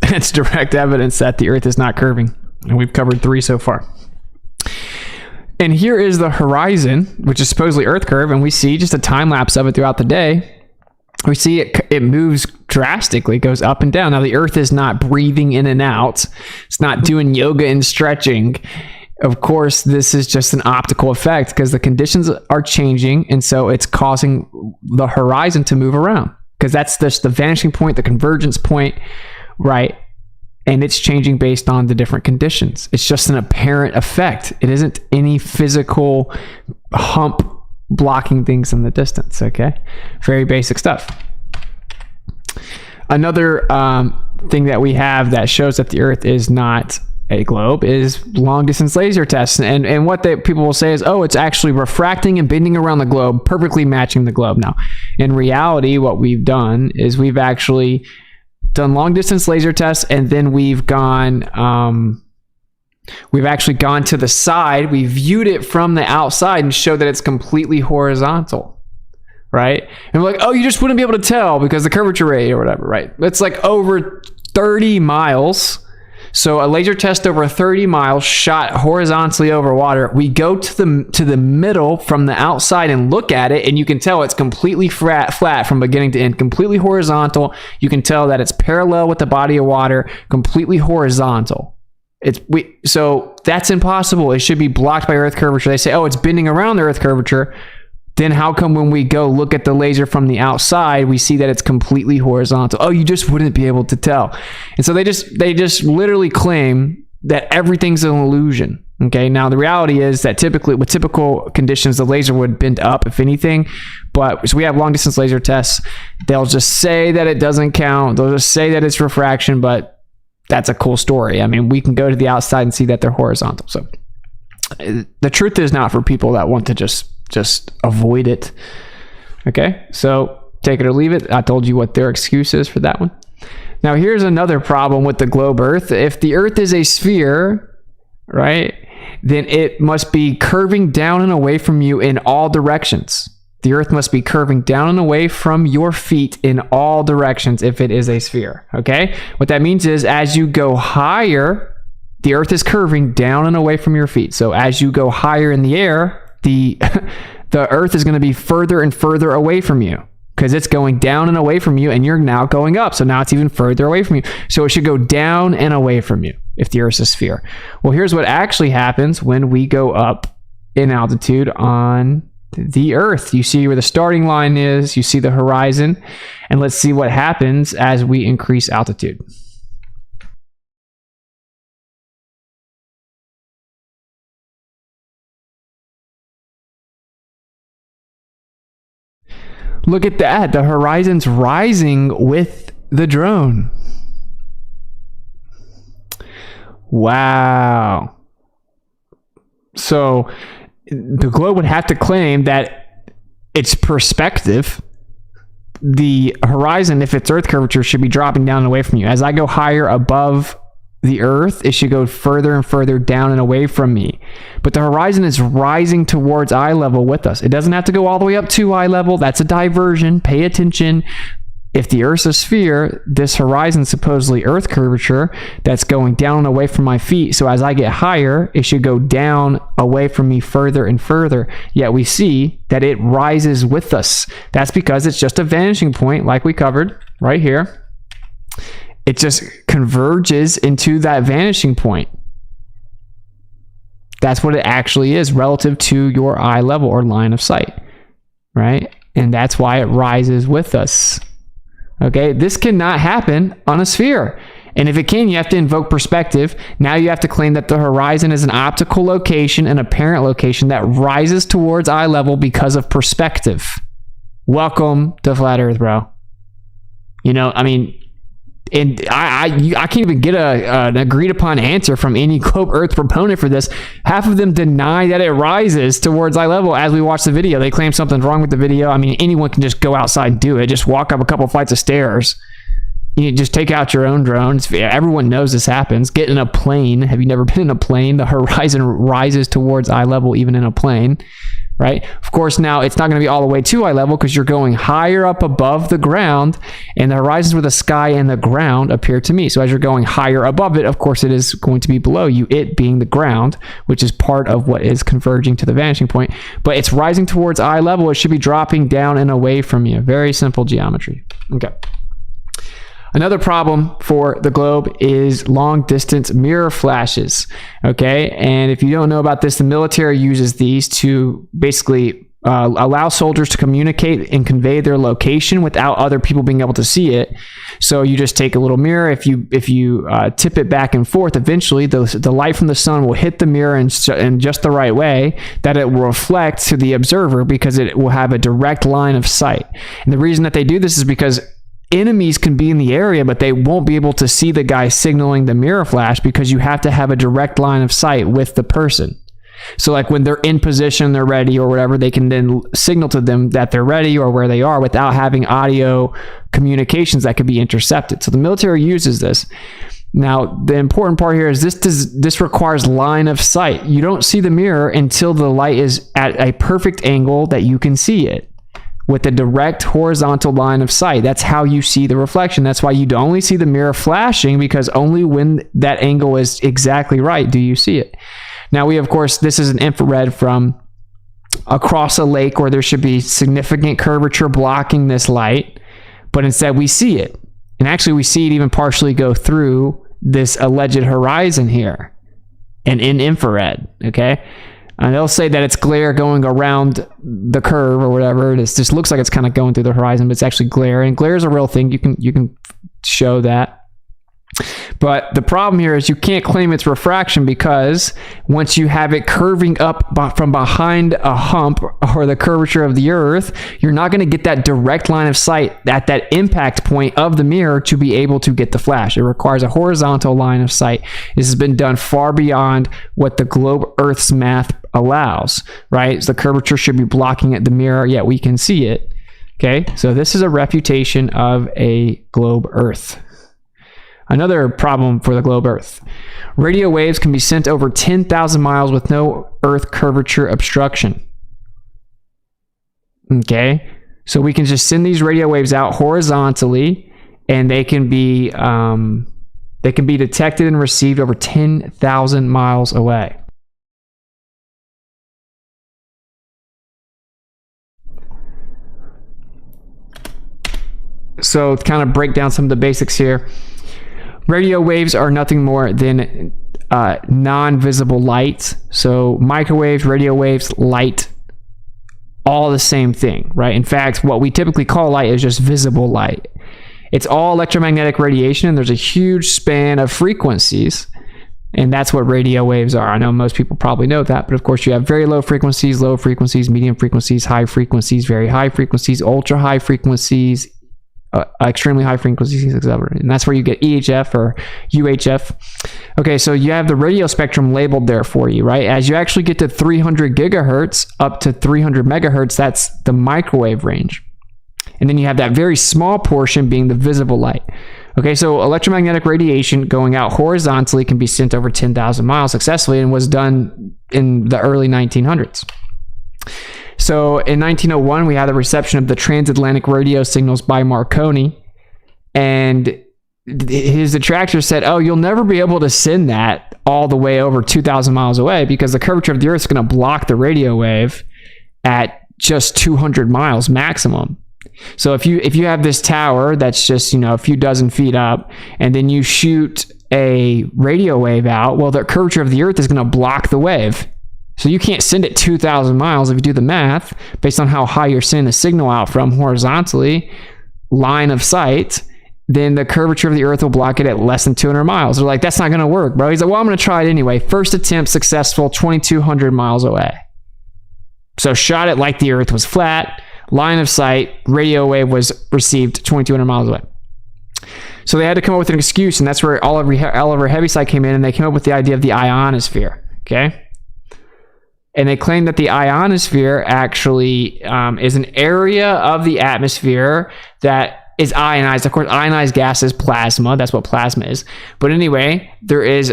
it's direct evidence that the Earth is not curving. And we've covered 3 so far. And here is the horizon, which is supposedly Earth curve, and we see just a time lapse of it throughout the day. We see it moves drastically, goes up and down. Now, the Earth is not breathing in and out. It's not doing yoga and stretching. Of course, this is just an optical effect because the conditions are changing, and so it's causing the horizon to move around because that's just the vanishing point, the convergence point, right? And it's changing based on the different conditions. It's just an apparent effect. It isn't any physical hump blocking things in the distance, okay? Very basic stuff. Another thing that we have that shows that the Earth is not a globe is long distance laser tests. And what people will say is, oh, it's actually refracting and bending around the globe, perfectly matching the globe. Now, in reality, what we've done is we've actually done long distance laser tests, and then we've actually gone to the side. We viewed it from the outside and showed that it's completely horizontal, right? And we're like, oh, you just wouldn't be able to tell because the curvature rate or whatever, right? It's like over 30 miles. So a laser test over 30 miles shot horizontally over water. We go to the middle from the outside and look at it, and you can tell it's completely flat from beginning to end, completely horizontal. You can tell that it's parallel with the body of water, completely horizontal. So that's impossible. It should be blocked by Earth curvature. They say, oh, it's bending around the Earth curvature. Then how come when we go look at the laser from the outside, we see that it's completely horizontal? Oh, you just wouldn't be able to tell. And so they just literally claim that everything's an illusion. Okay. Now the reality is that typically with typical conditions, the laser would bend up if anything. But so we have long distance laser tests. They'll just say that it doesn't count. They'll just say that it's refraction, but that's a cool story. I mean, we can go to the outside and see that they're horizontal. So the truth is not for people that want to just avoid it. Okay, so take it or leave it. I told you what their excuse is for that one. Now here's another problem with the globe Earth. If the Earth is a sphere, right, then it must be curving down and away from you in all directions. The Earth must be curving down and away from your feet in all directions if it is a sphere. Okay, what that means is as you go higher, the Earth is curving down and away from your feet. So as you go higher in the air, the Earth is going to be further and further away from you because it's going down and away from you, and you're now going up. So now it's even further away from you. So it should go down and away from you if the Earth is a sphere. Well, here's what actually happens when we go up in altitude on the Earth. You see where the starting line is, you see the horizon, and let's see what happens as we increase altitude. Look at that. The horizon's rising with the drone. Wow. So the globe would have to claim that its perspective, the horizon, if it's Earth curvature, should be dropping down and away from you. As I go higher above the Earth, it should go further and further down and away from me. But the horizon is rising towards eye level with us. It doesn't have to go all the way up to eye level. That's a diversion. Pay attention. If the Earth's a sphere, this horizon supposedly Earth curvature that's going down and away from my feet. So as I get higher, it should go down away from me further and further. Yet we see that it rises with us. That's because it's just a vanishing point like we covered right here. It just converges into that vanishing point. That's what it actually is relative to your eye level or line of sight, right? And that's why it rises with us. Okay, this cannot happen on a sphere. And if it can, you have to invoke perspective. Now you have to claim that the horizon is an optical location, an apparent location that rises towards eye level because of perspective. Welcome to Flat Earth, bro. You know, I mean, and I can't even get an agreed upon answer from any globe Earth proponent for this. Half of them deny that it rises towards eye level as we watch the video. They claim something's wrong with the video. I mean, anyone can just go outside and do it. Just walk up a couple flights of stairs. You just take out your own drone. Everyone knows this happens. Get in a plane. Have you never been in a plane? The horizon rises towards eye level even in a plane. Right? Of course, now it's not going to be all the way to eye level because you're going higher up above the ground, and the horizons where the sky and the ground appear to me. So as you're going higher above it, of course, it is going to be below you, it being the ground, which is part of what is converging to the vanishing point. But it's rising towards eye level. It should be dropping down and away from you. Very simple geometry. Okay. Another problem for the globe is long-distance mirror flashes, okay? And if you don't know about this, the military uses these to basically allow soldiers to communicate and convey their location without other people being able to see it. So you just take a little mirror. If you tip it back and forth, eventually the light from the sun will hit the mirror in just the right way that it will reflect to the observer because it will have a direct line of sight. And the reason that they do this is because enemies can be in the area, but they won't be able to see the guy signaling the mirror flash because you have to have a direct line of sight with the person. So like when they're in position, they're ready or whatever, they can then signal to them that they're ready or where they are without having audio communications that could be intercepted. So the military uses this. Now, the important part here is this requires line of sight. You don't see the mirror until the light is at a perfect angle that you can see it. with a direct horizontal line of sight. That's how you see the reflection. That's why you only see the mirror flashing, because only when that angle is exactly right do you see it. Now we, of course, this is an infrared from across a lake where there should be significant curvature blocking this light, but instead we see it. And actually we see it even partially go through this alleged horizon here and in infrared, okay? And they'll say that it's glare going around the curve or whatever. It just looks like it's kind of going through the horizon, but it's actually glare. And glare is a real thing. You can show that. But the problem here is you can't claim it's refraction, because once you have it curving up from behind a hump or the curvature of the Earth, you're not going to get that direct line of sight at that impact point of the mirror to be able to get the flash. It requires a horizontal line of sight. This has been done far beyond what the globe Earth's math allows, right? So the curvature should be blocking at the mirror, yet we can see it. Okay, so this is a refutation of a globe Earth. Another problem for the globe Earth. Radio waves can be sent over 10,000 miles with no Earth curvature obstruction. Okay, so we can just send these radio waves out horizontally, and they can be detected and received over 10,000 miles away. So to kind of break down some of the basics here. Radio waves are nothing more than non-visible light. So microwaves, radio waves, light, all the same thing, right? In fact, what we typically call light is just visible light. It's all electromagnetic radiation, and there's a huge span of frequencies, and that's what radio waves are. I know most people probably know that, but of course you have very low frequencies, medium frequencies, high frequencies, very high frequencies, ultra high frequencies, extremely high frequencies, etc. And that's where you get EHF or UHF. Okay, so you have the radio spectrum labeled there for you, right? As you actually get to 300 gigahertz up to 300 megahertz, that's the microwave range. And then you have that very small portion being the visible light. Okay, so electromagnetic radiation going out horizontally can be sent over 10,000 miles successfully, and was done in the early 1900s. So in 1901, we had the reception of the transatlantic radio signals by Marconi, and his detractors said, oh, you'll never be able to send that all the way over 2,000 miles away, because the curvature of the Earth is going to block the radio wave at just 200 miles maximum. So if you have this tower that's just, a few dozen feet up, and then you shoot a radio wave out, well, the curvature of the Earth is going to block the wave. So you can't send it 2,000 miles if you do the math based on how high you're sending the signal out from horizontally, line of sight. Then the curvature of the Earth will block it at less than 200 miles. They're like, that's not going to work, bro. He's like, well, I'm going to try it anyway. First attempt successful, 2,200 miles away. So shot it like the Earth was flat, line of sight, radio wave was received 2,200 miles away. So they had to come up with an excuse, and that's where Oliver Heaviside came in, and they came up with the idea of the ionosphere, okay? And they claim that the ionosphere actually is an area of the atmosphere that is ionized. Of course, ionized gas is plasma. That's what plasma is. But anyway, there is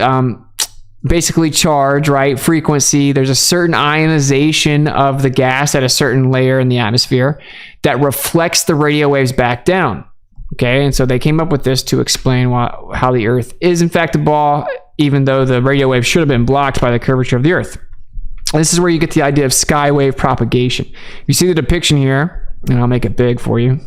basically charge, right? Frequency. There's a certain ionization of the gas at a certain layer in the atmosphere that reflects the radio waves back down. Okay, and so they came up with this to explain how the Earth is in fact a ball, even though the radio wave should have been blocked by the curvature of the Earth. This is where you get the idea of skywave propagation. You see the depiction here, and I'll make it big for you.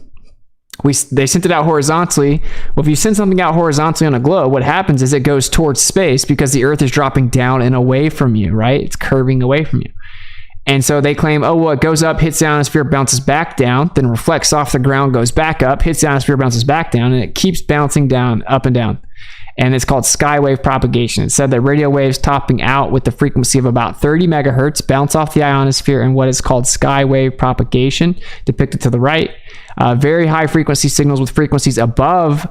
They sent it out horizontally. Well, if you send something out horizontally on a globe, what happens is it goes towards space because the Earth is dropping down and away from you, right? It's curving away from you. And so they claim, oh, well, it goes up, hits the ionosphere, bounces back down, then reflects off the ground, goes back up, hits the ionosphere, bounces back down, and it keeps bouncing down, up and down. And it's called skywave propagation. It said that radio waves topping out with the frequency of about 30 megahertz bounce off the ionosphere in what is called skywave propagation, depicted to the right. Very high frequency signals with frequencies above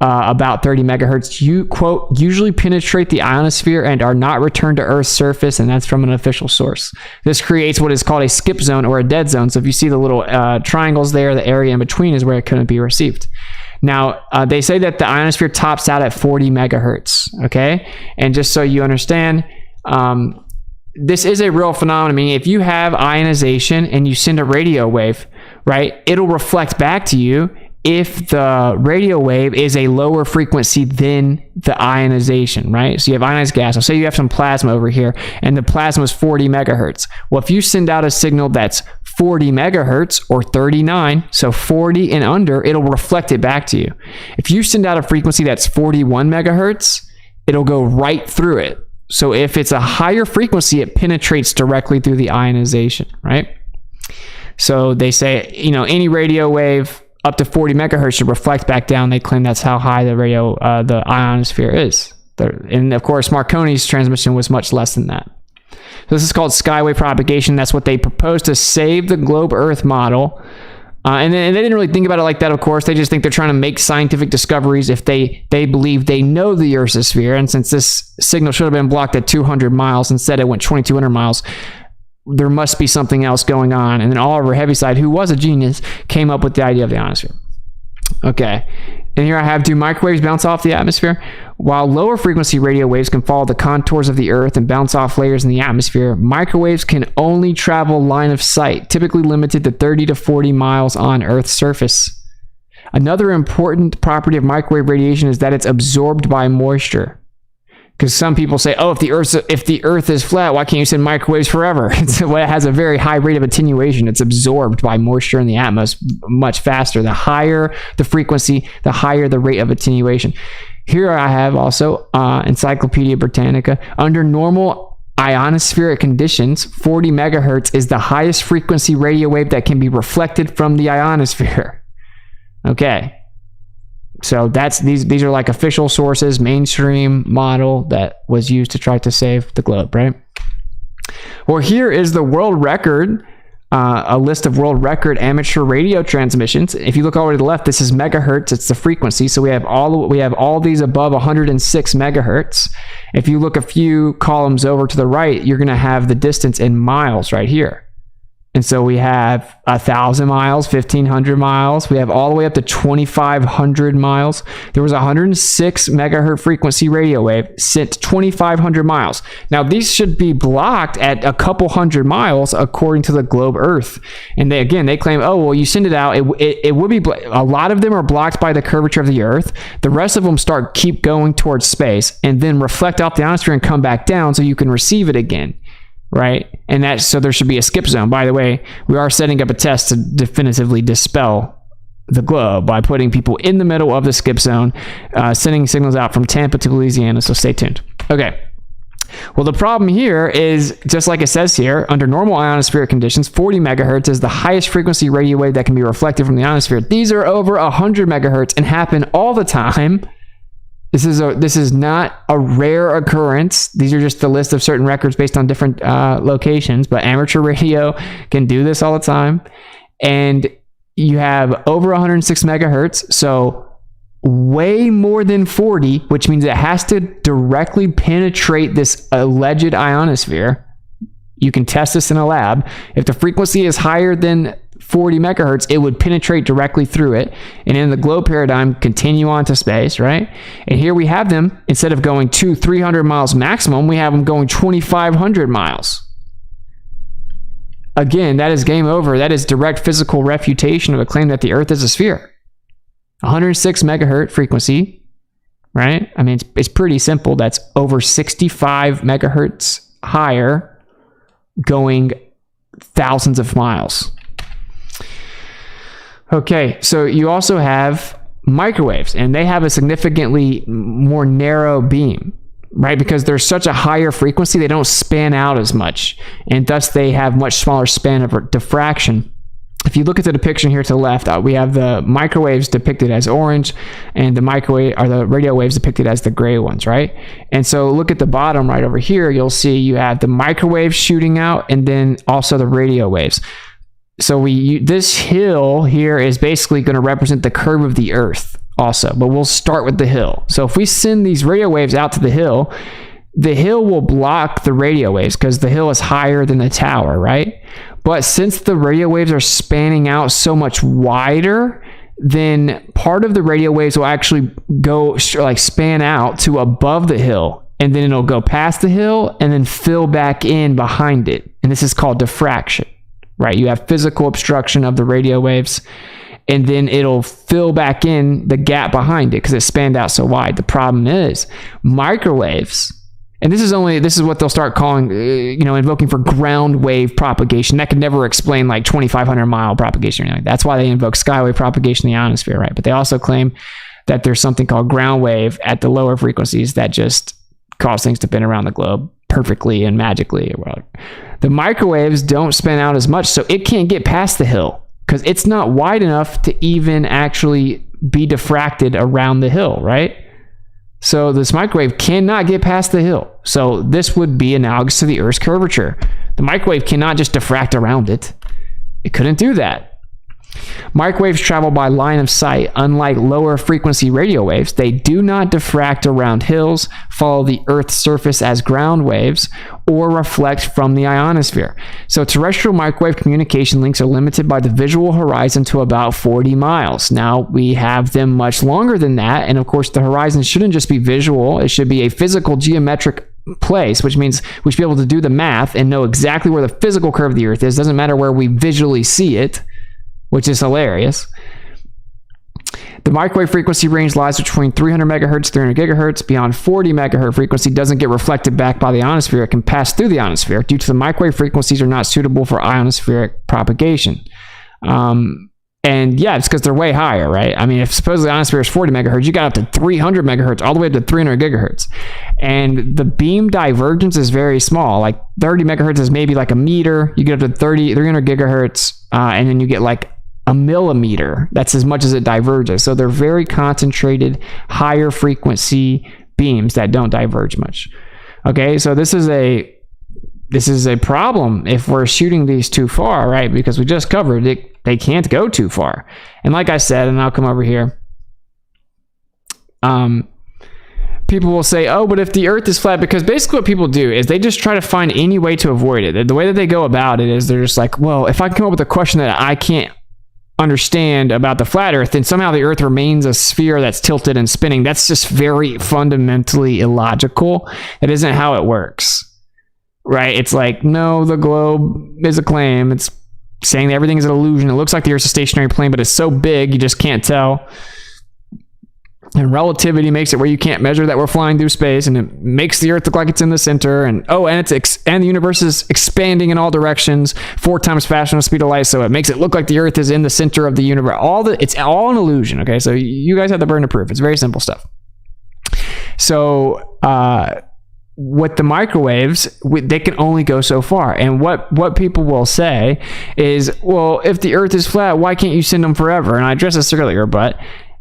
about 30 megahertz, quote, usually penetrate the ionosphere and are not returned to Earth's surface, and that's from an official source. This creates what is called a skip zone or a dead zone. So if you see the little triangles there, the area in between is where it couldn't be received. Now, they say that the ionosphere tops out at 40 megahertz, okay? And just so you understand, this is a real phenomenon. I mean, if you have ionization and you send a radio wave, right, it'll reflect back to you if the radio wave is a lower frequency than the ionization, right? So you have ionized gas. I'll say you have some plasma over here, and the plasma is 40 megahertz. Well, if you send out a signal that's 40 megahertz or 39, so 40 and under, it'll reflect it back to you. If you send out a frequency that's 41 megahertz, it'll go right through it. So if it's a higher frequency, it penetrates directly through the ionization, right? So they say, any radio wave up to 40 megahertz should reflect back down. They claim that's how high the ionosphere is. And of course, Marconi's transmission was much less than that. So this is called skywave propagation. That's what they proposed to save the globe Earth model. And they didn't really think about it like that, of course. They just think they're trying to make scientific discoveries if they believe they know the Earth's a sphere. And since this signal should have been blocked at 200 miles, instead it went 2,200 miles, there must be something else going on. And then Oliver Heaviside, who was a genius, came up with the idea of the ionosphere. Okay. And here I have, do microwaves bounce off the atmosphere? While lower frequency radio waves can follow the contours of the Earth and bounce off layers in the atmosphere, microwaves can only travel line of sight, typically limited to 30 to 40 miles on Earth's surface. Another important property of microwave radiation is that it's absorbed by moisture. Because some people say, if the Earth is flat, why can't you send microwaves forever? It has a very high rate of attenuation. It's absorbed by moisture in the atmosphere much faster. The higher the frequency, the higher the rate of attenuation. Here I have also Encyclopedia Britannica. Under normal ionospheric conditions, 40 megahertz is the highest frequency radio wave that can be reflected from the ionosphere. Okay. So these are like official sources, mainstream model that was used to try to save the globe, right? Well, here is the world record, a list of world record amateur radio transmissions. If you look all the way to the left, this is megahertz. It's the frequency. So we have all these above 106 megahertz. If you look a few columns over to the right, you're going to have the distance in miles right here. And so we have 1,000 miles, 1,500 miles. We have all the way up to 2,500 miles. There was a 106 megahertz frequency radio wave sent 2,500 miles. Now, these should be blocked at a couple hundred miles according to the globe Earth. And they claim, you send it out. It would be, a lot of them are blocked by the curvature of the Earth. The rest of them keep going towards space and then reflect off the ionosphere and come back down so you can receive it again. Right? And so there should be a skip zone. By the way, we are setting up a test to definitively dispel the globe by putting people in the middle of the skip zone, sending signals out from Tampa to Louisiana. So stay tuned. Okay. Well, the problem here is, just like it says here, under normal ionospheric conditions, 40 megahertz is the highest frequency radio wave that can be reflected from the ionosphere. These are over 100 megahertz and happen all the time. This is not a rare occurrence. These are just the list of certain records based on different locations, but amateur radio can do this all the time. And you have over 106 megahertz, so way more than 40, which means it has to directly penetrate this alleged ionosphere. You can test this in a lab. If the frequency is higher than 40 megahertz, it would penetrate directly through it. And in the globe paradigm, continue on to space, right? And here we have them, instead of going 300 miles maximum, we have them going 2,500 miles. Again, that is game over. That is direct physical refutation of a claim that the Earth is a sphere. 106 megahertz frequency, right? I mean, it's pretty simple. That's over 65 megahertz higher, going thousands of miles. Okay, so you also have microwaves, and they have a significantly more narrow beam, right? Because there's such a higher frequency, they don't span out as much, and thus they have much smaller span of diffraction. If you look at the depiction here to the left, we have the microwaves depicted as orange, and the radio waves depicted as the gray ones, right? And so look at the bottom right over here, you'll see you have the microwaves shooting out, and then also the radio waves. So this hill here is basically going to represent the curve of the Earth also, but we'll start with the hill. So if we send these radio waves out to the hill will block the radio waves because the hill is higher than the tower, right? But since the radio waves are spanning out so much wider, then part of the radio waves will actually go span out to above the hill, and then it'll go past the hill and then fill back in behind it. And this is called diffraction. right? You have physical obstruction of the radio waves, and then it'll fill back in the gap behind it because it spanned out so wide. The problem is microwaves, and this is what they'll start calling, invoking for ground wave propagation. That could never explain like 2,500 mile propagation or anything. That's why they invoke skywave propagation in the ionosphere, right? But they also claim that there's something called ground wave at the lower frequencies that just cause things to bend around the globe perfectly and magically or whatever. The microwaves don't spin out as much, so it can't get past the hill because it's not wide enough to even actually be diffracted around the hill, right? So this microwave cannot get past the hill. So this would be analogous to the Earth's curvature. The microwave cannot just diffract around it. It couldn't do that. Microwaves travel by line of sight. Unlike lower frequency radio waves, they do not diffract around hills, follow the Earth's surface as ground waves, or reflect from the ionosphere. So terrestrial microwave communication links are limited by the visual horizon to about 40 miles. Now, we have them much longer than that, and of course the horizon shouldn't just be visual, it should be a physical geometric place, which means we should be able to do the math and know exactly where the physical curve of the Earth is. Doesn't matter where we visually see it, which is hilarious. The microwave frequency range lies between 300 megahertz, 300 gigahertz. Beyond 40 megahertz frequency doesn't get reflected back by the ionosphere. It can pass through the ionosphere due to the microwave frequencies are not suitable for ionospheric propagation. And yeah, it's because they're way higher, right? I mean, if supposedly the ionosphere is 40 megahertz, you got up to 300 megahertz, all the way up to 300 gigahertz. And the beam divergence is very small. Like 30 megahertz is maybe like a meter. You get up to 300 gigahertz, and then you get like a millimeter. That's as much as it diverges. So they're very concentrated, higher frequency beams that don't diverge much. Okay, so this is a problem if we're shooting these too far, right? Because we just covered it, they can't go too far. And like I said, and I'll come over here, people will say, oh, but if the Earth is flat, because basically what people do is they just try to find any way to avoid it. The way that they go about it is they're just like, well, if I come up with a question that I can't understand about the flat Earth, then somehow the Earth remains a sphere that's tilted and spinning. That's just very fundamentally illogical. That isn't how it works, right? It's like, no, the globe is a claim. It's saying that everything is an illusion. It looks like the Earth's a stationary plane, but it's so big you just can't tell. And relativity makes it where you can't measure that we're flying through space, and it makes the Earth look like it's in the center. And and the universe is expanding in all directions 4 times faster than the speed of light, so it makes it look like the Earth is in the center of the universe. It's all an illusion. Okay, so you guys have the burden of proof. It's very simple stuff. So with the microwaves, they can only go so far. And what people will say is, well, if the Earth is flat, why can't you send them forever? And I addressed this earlier, but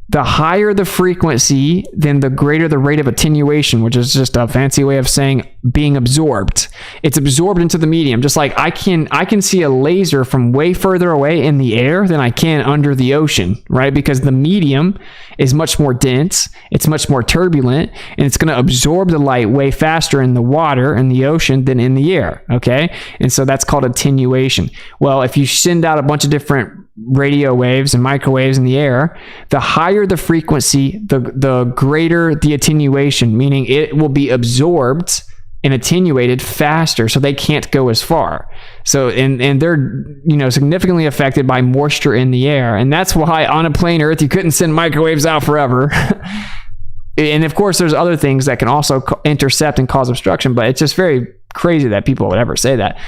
the higher the frequency, then the greater the rate of attenuation, which is just a fancy way of saying being absorbed. It's absorbed into the medium. Just like I can see a laser from way further away in the air than I can under the ocean, right? Because the medium is much more dense, it's much more turbulent, and it's going to absorb the light way faster in the water, in the ocean, than in the air, okay? And so that's called attenuation. Well, if you send out a bunch of different radio waves and microwaves in the air, the higher the frequency, the greater the attenuation, meaning it will be absorbed and attenuated faster, so they can't go as far. So and they're significantly affected by moisture in the air, and that's why on a plain Earth you couldn't send microwaves out forever. And of course there's other things that can also intercept and cause obstruction, but it's just very crazy that people would ever say that.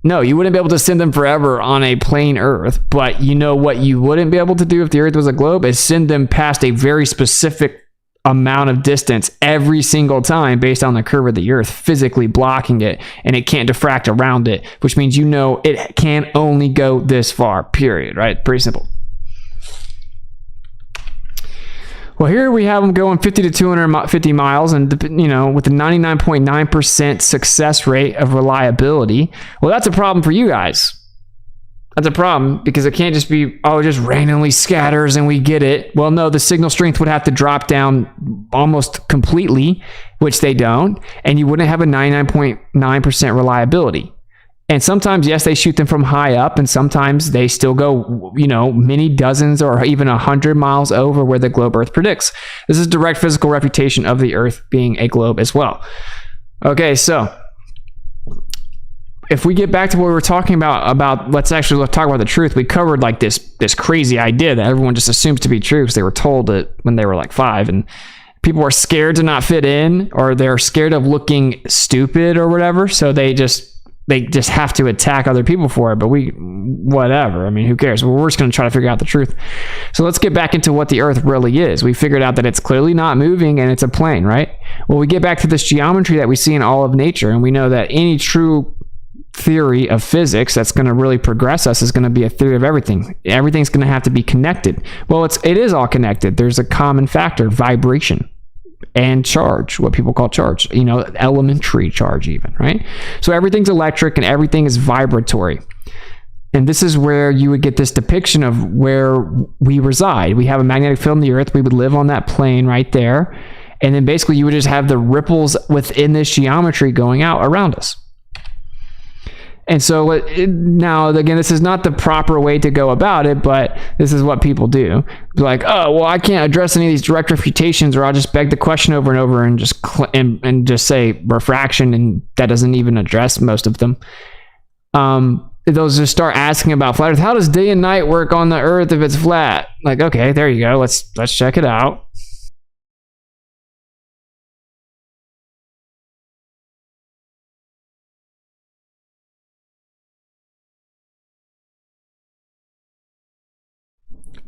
No, you wouldn't be able to send them forever on a plain Earth, but you know what you wouldn't be able to do if the Earth was a globe is send them past a very specific amount of distance every single time based on the curve of the Earth, physically blocking it, and it can't diffract around it, which means it can only go this far, period, right? Pretty simple. Well, here we have them going 50 to 250 miles, and with a 99.9% success rate of reliability. Well, that's a problem for you guys. That's a problem because it can't just be, it just randomly scatters and we get it. Well, no, the signal strength would have to drop down almost completely, which they don't, and you wouldn't have a 99.9% reliability. And sometimes, yes, they shoot them from high up, and sometimes they still go, many dozens or even 100 miles over where the globe Earth predicts. This is direct physical refutation of the Earth being a globe as well. Okay, so if we get back to what we were talking about let's talk about the truth. We covered like this crazy idea that everyone just assumes to be true because they were told it when they were like 5, and people are scared to not fit in, or they're scared of looking stupid or whatever, so they just have to attack other people for it. But whatever, I mean, who cares? We're just going to try to figure out the truth. So let's get back into what the Earth really is. We figured out that it's clearly not moving and it's a plane, right? Well, we get back to this geometry that we see in all of nature, and we know that any true theory of physics that's going to really progress us is going to be a theory of everything. Everything's going to have to be connected. Well, it is all connected. There's a common factor, vibration and charge, what people call charge, elementary charge even, right? So everything's electric and everything is vibratory. And this is where you would get this depiction of where we reside. We have a magnetic field in the Earth. We would live on that plane right there. And then basically you would just have the ripples within this geometry going out around us. And so now, again, this is not the proper way to go about it, but this is what people do. Like, oh, well, I can't address any of these direct refutations, or I'll just beg the question over and over and just say refraction, and that doesn't even address most of them. They'll just start asking about flat Earth. How does day and night work on the Earth if it's flat? Like, okay, there you go. Let's check it out.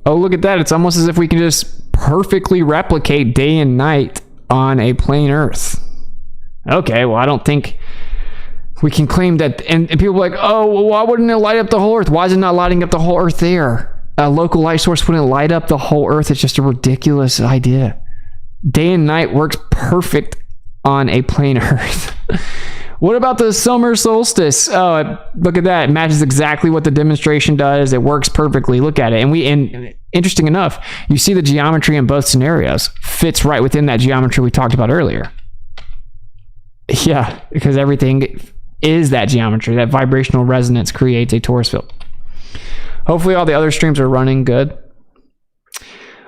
Oh, look at that. It's almost as if we can just perfectly replicate day and night on a plane Earth. Okay, well, I don't think we can claim that. And people are like, oh, well, why wouldn't it light up the whole Earth? Why is it not lighting up the whole Earth there? A local light source wouldn't light up the whole Earth. It's just a ridiculous idea. Day and night works perfect on a plane Earth. What about the summer solstice? Oh, look at that. It matches exactly what the demonstration does. It works perfectly. Look at it. And interesting enough, you see the geometry in both scenarios fits right within that geometry we talked about earlier. Yeah, because everything is that geometry. That vibrational resonance creates a torus field. Hopefully all the other streams are running good.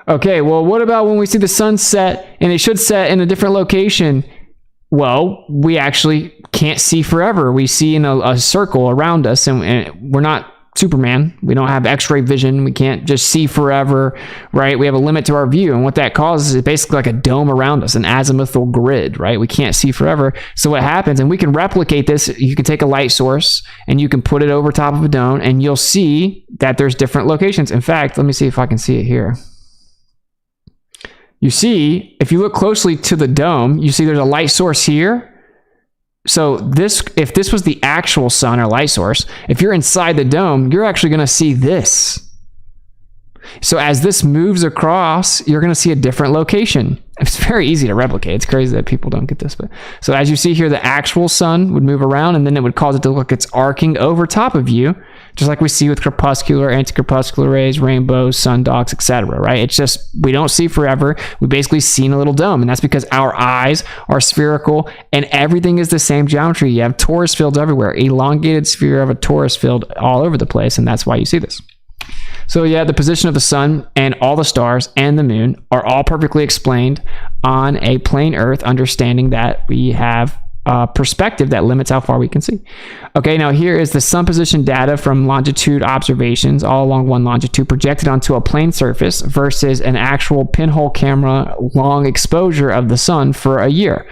Okay, well, what about when we see the sun set and it should set in a different location? Well, we actually can't see forever. We see in a circle around us, and we're not Superman. We don't have X-ray vision. We can't just see forever, right? We have a limit to our view, and what that causes is basically like a dome around us, an azimuthal grid, right? We can't see forever. So what happens, and we can replicate this, you can take a light source and you can put it over top of a dome, and you'll see that there's different locations. In fact, let me see if I can see it here. You see, if you look closely to the dome, you see there's a light source here. So if this was the actual sun or light source, if you're inside the dome, you're actually going to see this. So as this moves across, you're going to see a different location. It's very easy to replicate. It's crazy that people don't get this. But so as you see here, the actual sun would move around, and then it would cause it to look like it's arcing over top of you, just like we see with crepuscular, anti-crepuscular rays, rainbows, sundogs, etc. Right? It's just we don't see forever. We basically see in a little dome, and that's because our eyes are spherical, and everything is the same geometry. You have torus fields everywhere, elongated sphere of a torus field all over the place, and that's why you see this. So yeah, the position of the sun and all the stars and the moon are all perfectly explained on a plane Earth, understanding that we have a perspective that limits how far we can see. Okay, now here is the sun position data from longitude observations all along one longitude projected onto a plane surface versus an actual pinhole camera long exposure of the sun for a year.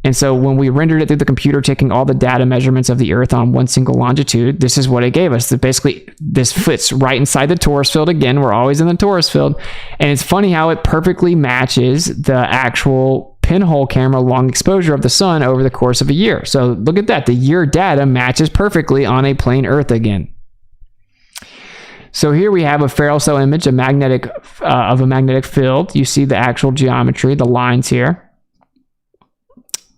And so when we rendered it through the computer, taking all the data measurements of the Earth on one single longitude, this is what it gave us. That basically, this fits right inside the torus field. Again, we're always in the torus field. And it's funny how it perfectly matches the actual pinhole camera long exposure of the sun over the course of a year. So look at that. The year data matches perfectly on a plane Earth again. So here we have a Farrell cell image, of a magnetic field. You see the actual geometry, the lines here.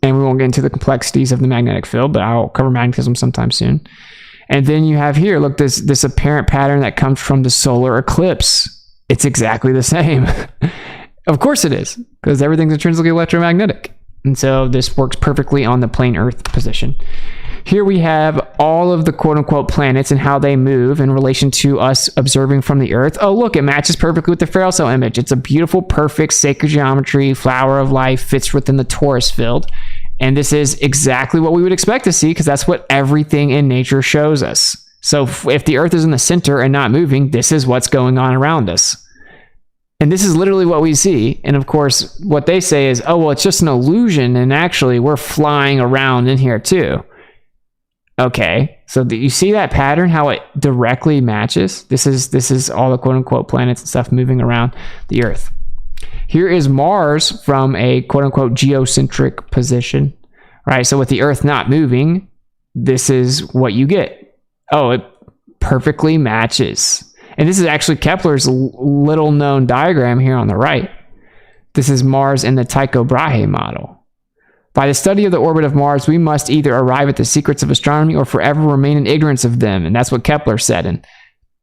And we won't get into the complexities of the magnetic field, but I'll cover magnetism sometime soon. And then you have here, look, this apparent pattern that comes from the solar eclipse. It's exactly the same. Of course it is, because everything's intrinsically electromagnetic. And so this works perfectly on the plane Earth position. Here we have all of the quote-unquote planets and how they move in relation to us observing from the Earth. Oh, look, it matches perfectly with the Farrell cell image. It's a beautiful, perfect, sacred geometry, flower of life, fits within the torus field. And this is exactly what we would expect to see, because that's what everything in nature shows us. So if the Earth is in the center and not moving, this is what's going on around us. And this is literally what we see. And of course, what they say is, oh, well, it's just an illusion, and actually we're flying around in here too. Okay, so you see that pattern, how it directly matches? This is all the quote-unquote planets and stuff moving around the Earth. Here is Mars from a quote-unquote geocentric position, right? So with the Earth not moving, this is what you get. Oh, it perfectly matches. And this is actually Kepler's little-known diagram here on the right. This is Mars in the Tycho Brahe model. By the study of the orbit of Mars, we must either arrive at the secrets of astronomy or forever remain in ignorance of them. And that's what Kepler said. And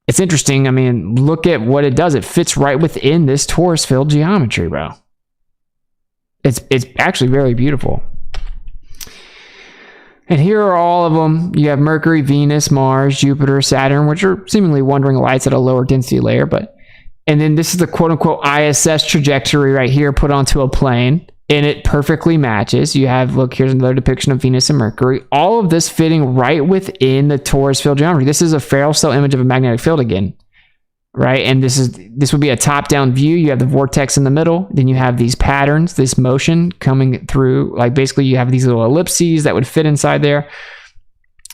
it's interesting. I mean, look at what it does. It fits right within this torus field geometry, bro. It's actually very beautiful. And here are all of them. You have Mercury, Venus, Mars, Jupiter, Saturn, which are seemingly wandering lights at a lower density layer. And then this is the quote-unquote ISS trajectory right here put onto a plane. And it perfectly matches. You have, look, here's another depiction of Venus and Mercury. All of this fitting right within the torus field geometry. This is a Farrell cell image of a magnetic field again, right? And this would be a top-down view. You have the vortex in the middle. Then you have these patterns, this motion coming through. Like basically you have these little ellipses that would fit inside there.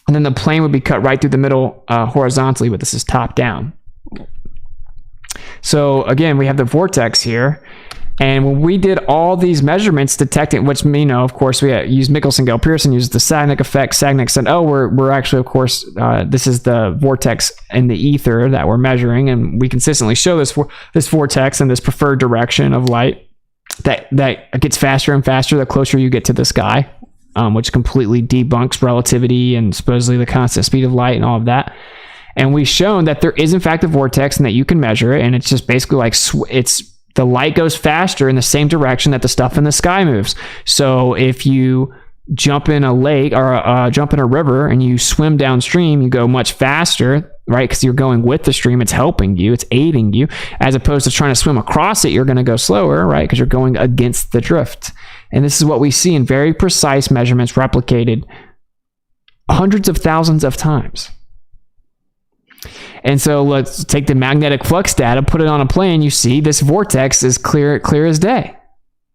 And then the plane would be cut right through the middle horizontally, but this is top-down. So again, we have the vortex here. And when we did all these measurements detecting, which, you know, of course, we used Michelson-Pearson, used the Sagnac effect. Sagnac said, oh, we're actually, of course, this is the vortex in the ether that we're measuring. And we consistently show this vortex in this preferred direction of light that gets faster and faster the closer you get to the sky, which completely debunks relativity and supposedly the constant speed of light and all of that. And we've shown that there is, in fact, a vortex and that you can measure it. And it's just basically like the light goes faster in the same direction that the stuff in the sky moves. So if you jump in a lake or jump in a river and you swim downstream, you go much faster, right? Because you're going with the stream. It's helping you. It's aiding you. As opposed to trying to swim across it, you're going to go slower, right? Because you're going against the drift. And this is what we see in very precise measurements replicated hundreds of thousands of times. And so let's take the magnetic flux data, put it on a plane. You see this vortex is clear as day.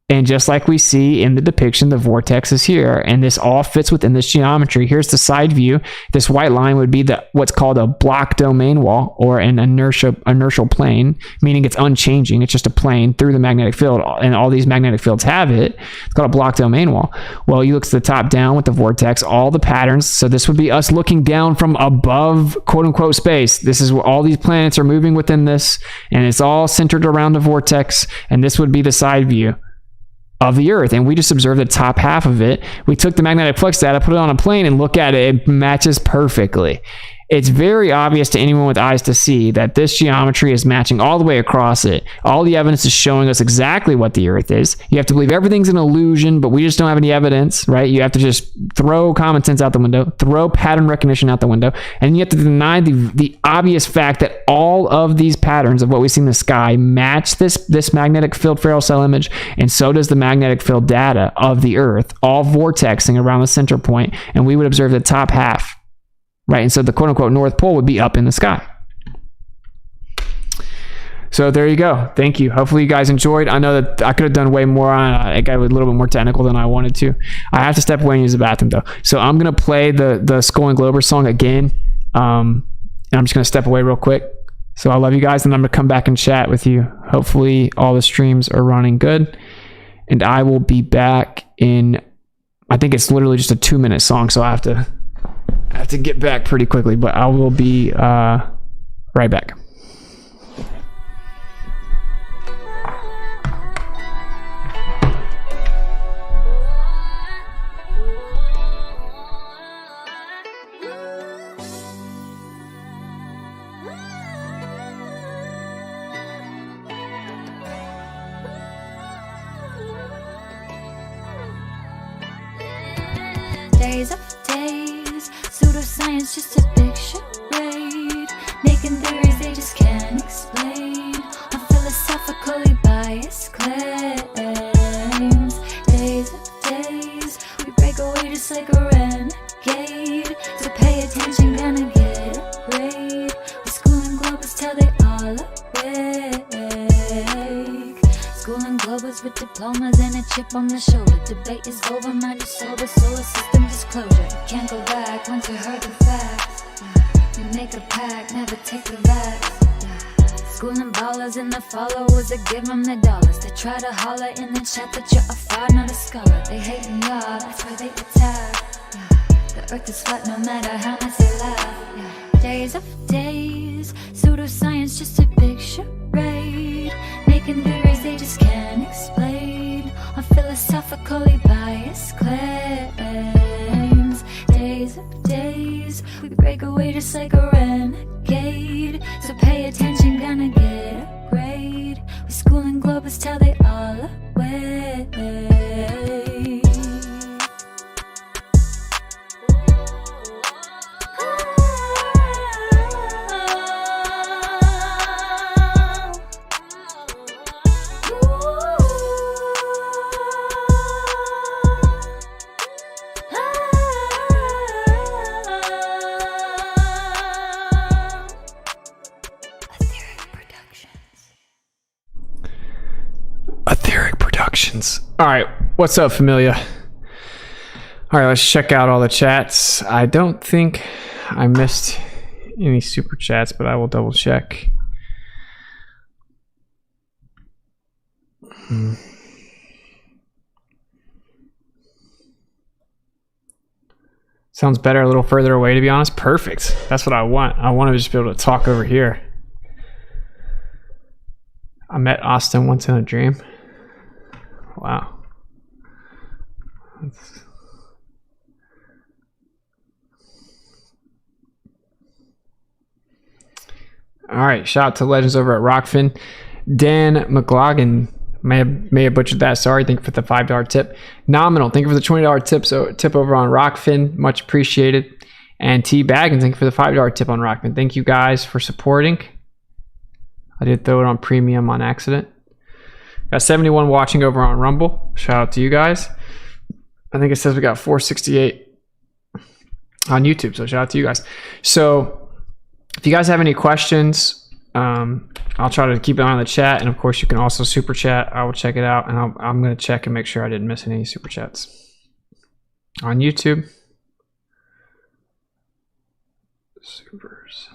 And just like we see in the depiction, the vortex is here. And this all fits within this geometry. Here's the side view. This white line would be what's called a block domain wall, or an inertial plane, meaning it's unchanging. It's just a plane through the magnetic field. And all these magnetic fields have it. It's called a block domain wall. Well, you look to the top down with the vortex, all the patterns. So this would be us looking down from above, quote unquote, space. This is where all these planets are moving within this. And it's all centered around the vortex. And this would be the side view of the Earth, and we just observed the top half of it. We took the magnetic flux data, put it on a plane, and look at it. It matches perfectly. It's very obvious to anyone with eyes to see that this geometry is matching all the way across it. All the evidence is showing us exactly what the Earth is. You have to believe everything's an illusion, but we just don't have any evidence, right? You have to just throw common sense out the window, throw pattern recognition out the window, and you have to deny the obvious fact that all of these patterns of what we see in the sky match this magnetic field Farrell cell image, and so does the magnetic field data of the Earth, all vortexing around the center point, and we would observe the top half. Right, and so the quote-unquote North Pole would be up in the sky. So there you go. Thank you. Hopefully you guys enjoyed. I know that I could have done way more on it. It got a little bit more technical than I wanted to. I have to step away and use the bathroom, though. So I'm going to play the Skull and Glober song again. And I'm just going to step away real quick. So I love you guys, and I'm going to come back and chat with you. Hopefully all the streams are running good. And I will be back in, I think it's literally just a 2-minute song, so I have to get back pretty quickly, but I will be right back. Days after days, pseudoscience just a big charade, making theories they just can't explain, on philosophically biased claims. Days after days, we just like a renegade. So pay attention, gonna get a grade. With school and globers till they all awake. School and globers with diplomas and a chip on the shoulder. Debate is over, mind is sober, solar system disclosure. You can't go back once you heard the facts. You make a pact, never take the vax. School and ballers and the followers that give them their dollars. They try to holler in the chat that you're a fraud, not a scholar. They hating y'all, that's why they attack. The earth is flat no matter how much they laugh. Days of days, pseudoscience just a big charade. Making theories they just can't explain on philosophically biased claims. Days of days, we break away just like a renegade. So pay attention, gonna get a grade. With school and globers till they all away. Etheric Productions. All right, what's up, Familia? All right, let's check out all the chats. I don't think I missed any super chats, but I will double check. Sounds better a little further away, to be honest. Perfect. That's what I want. I want to just be able to talk over here. I met Austin once in a dream. Wow. All right. Shout out to Legends over at Rockfin. Dan McLaughlin may have butchered that. Sorry. Thank you for the $5 tip. Nominal. Thank you for the $20 tip over on Rockfin. Much appreciated. And T Baggins, thank you for the $5 tip on Rockfin. Thank you guys for supporting. I did throw it on premium on accident. Got 71 watching over on Rumble. Shout out to you guys. I think it says we got 468 on YouTube. So shout out to you guys. So if you guys have any questions, I'll try to keep it on the chat. And of course, you can also super chat. I will check it out. And I'm going to check and make sure I didn't miss any super chats on YouTube. Supers.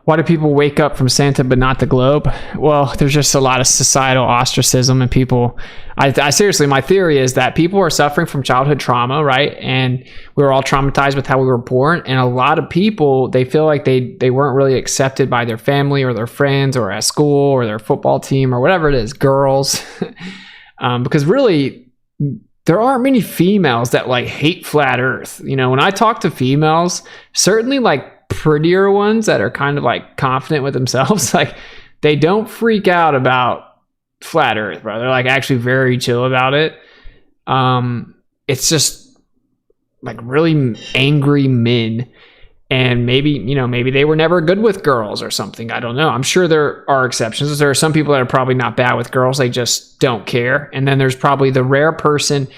Why do people wake up from Santa but not the globe? Well, there's just a lot of societal ostracism and people. I seriously, my theory is that people are suffering from childhood trauma, right? And we were all traumatized with how we were born. And a lot of people, they feel like they weren't really accepted by their family or their friends or at school or their football team or whatever it is, girls. Because really, there aren't many females that like hate flat earth. You know, when I talk to females, certainly like prettier ones that are kind of like confident with themselves, like they don't freak out about flat earth, bro. They're like actually very chill about it. It's just like really angry men, and maybe they were never good with girls or something. I don't know. I'm sure there are exceptions. There are some people that are probably not bad with girls, they just don't care. And then there's probably the rare person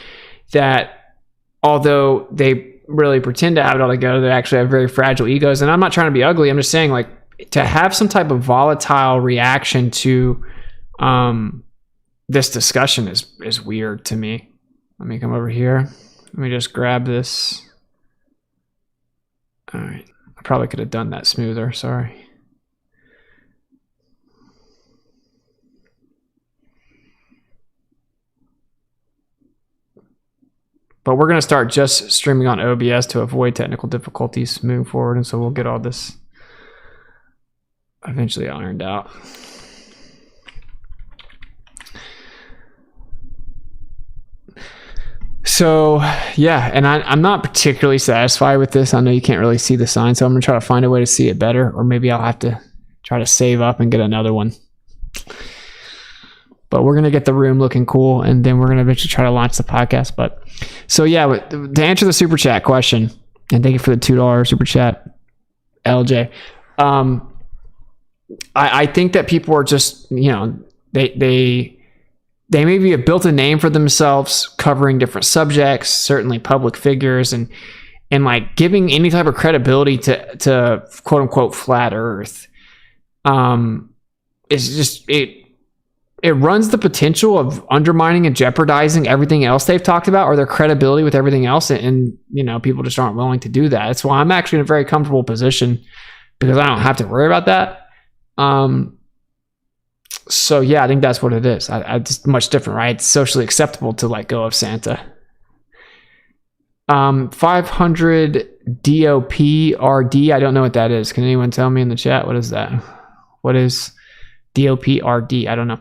that, although they really pretend to have it all together, they actually have very fragile egos. And I'm not trying to be ugly. I'm just saying, like, to have some type of volatile reaction to this discussion is weird to me. Let me come over here. Let me just grab this. All right. I probably could have done that smoother. Sorry. But we're going to start just streaming on OBS to avoid technical difficulties moving forward. And so we'll get all this eventually ironed out. So, yeah, and I'm not particularly satisfied with this. I know you can't really see the sign, so I'm going to try to find a way to see it better. Or maybe I'll have to try to save up and get another one. But we're going to get the room looking cool, and then we're going to eventually try to launch the podcast. But so, yeah, to answer the super chat question, and thank you for the $2 super chat, LJ. I think that people are just, they they maybe have built a name for themselves covering different subjects, certainly public figures, and like giving any type of credibility to quote unquote flat earth. It's just, it runs the potential of undermining and jeopardizing everything else they've talked about, or their credibility with everything else. And people just aren't willing to do that. That's why I'm actually in a very comfortable position, because I don't have to worry about that. So yeah, I think that's what it is. It's much different, right? It's socially acceptable to let go of Santa. 500 DOPRD. I don't know what that is. Can anyone tell me in the chat? What is that? What is DOPRD? I don't know.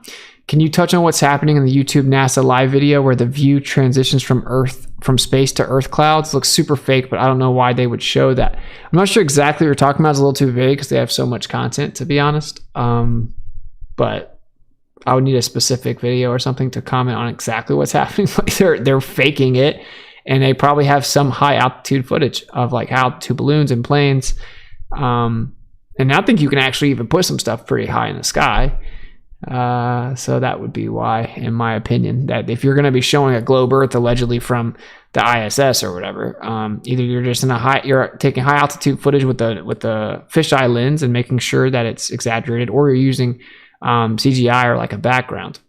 Can you touch on what's happening in the YouTube NASA live video where the view transitions from space to Earth clouds? Looks super fake, but I don't know why they would show that. I'm not sure exactly what you're talking about. It's a little too vague because they have so much content, to be honest. But I would need a specific video or something to comment on exactly what's happening. Like they're faking it, and they probably have some high altitude footage of like altitude balloons and planes. And I think you can actually even put some stuff pretty high in the sky. So that would be why, in my opinion, that if you're going to be showing a globe Earth allegedly from the ISS or whatever, either you're just you're taking high altitude footage with the fisheye lens and making sure that it's exaggerated, or you're using CGI or like a background,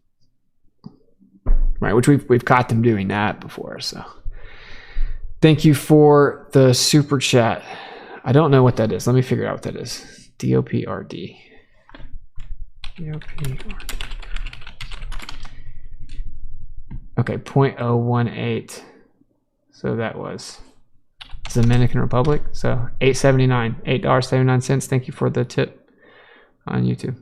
right? Which we've caught them doing that before. So thank you for the super chat. I don't know what that is. Let me figure out what that is. DOPRD. Okay, 0.018. So that was Dominican Republic. So $8.79, $8.79. Thank you for the tip on YouTube.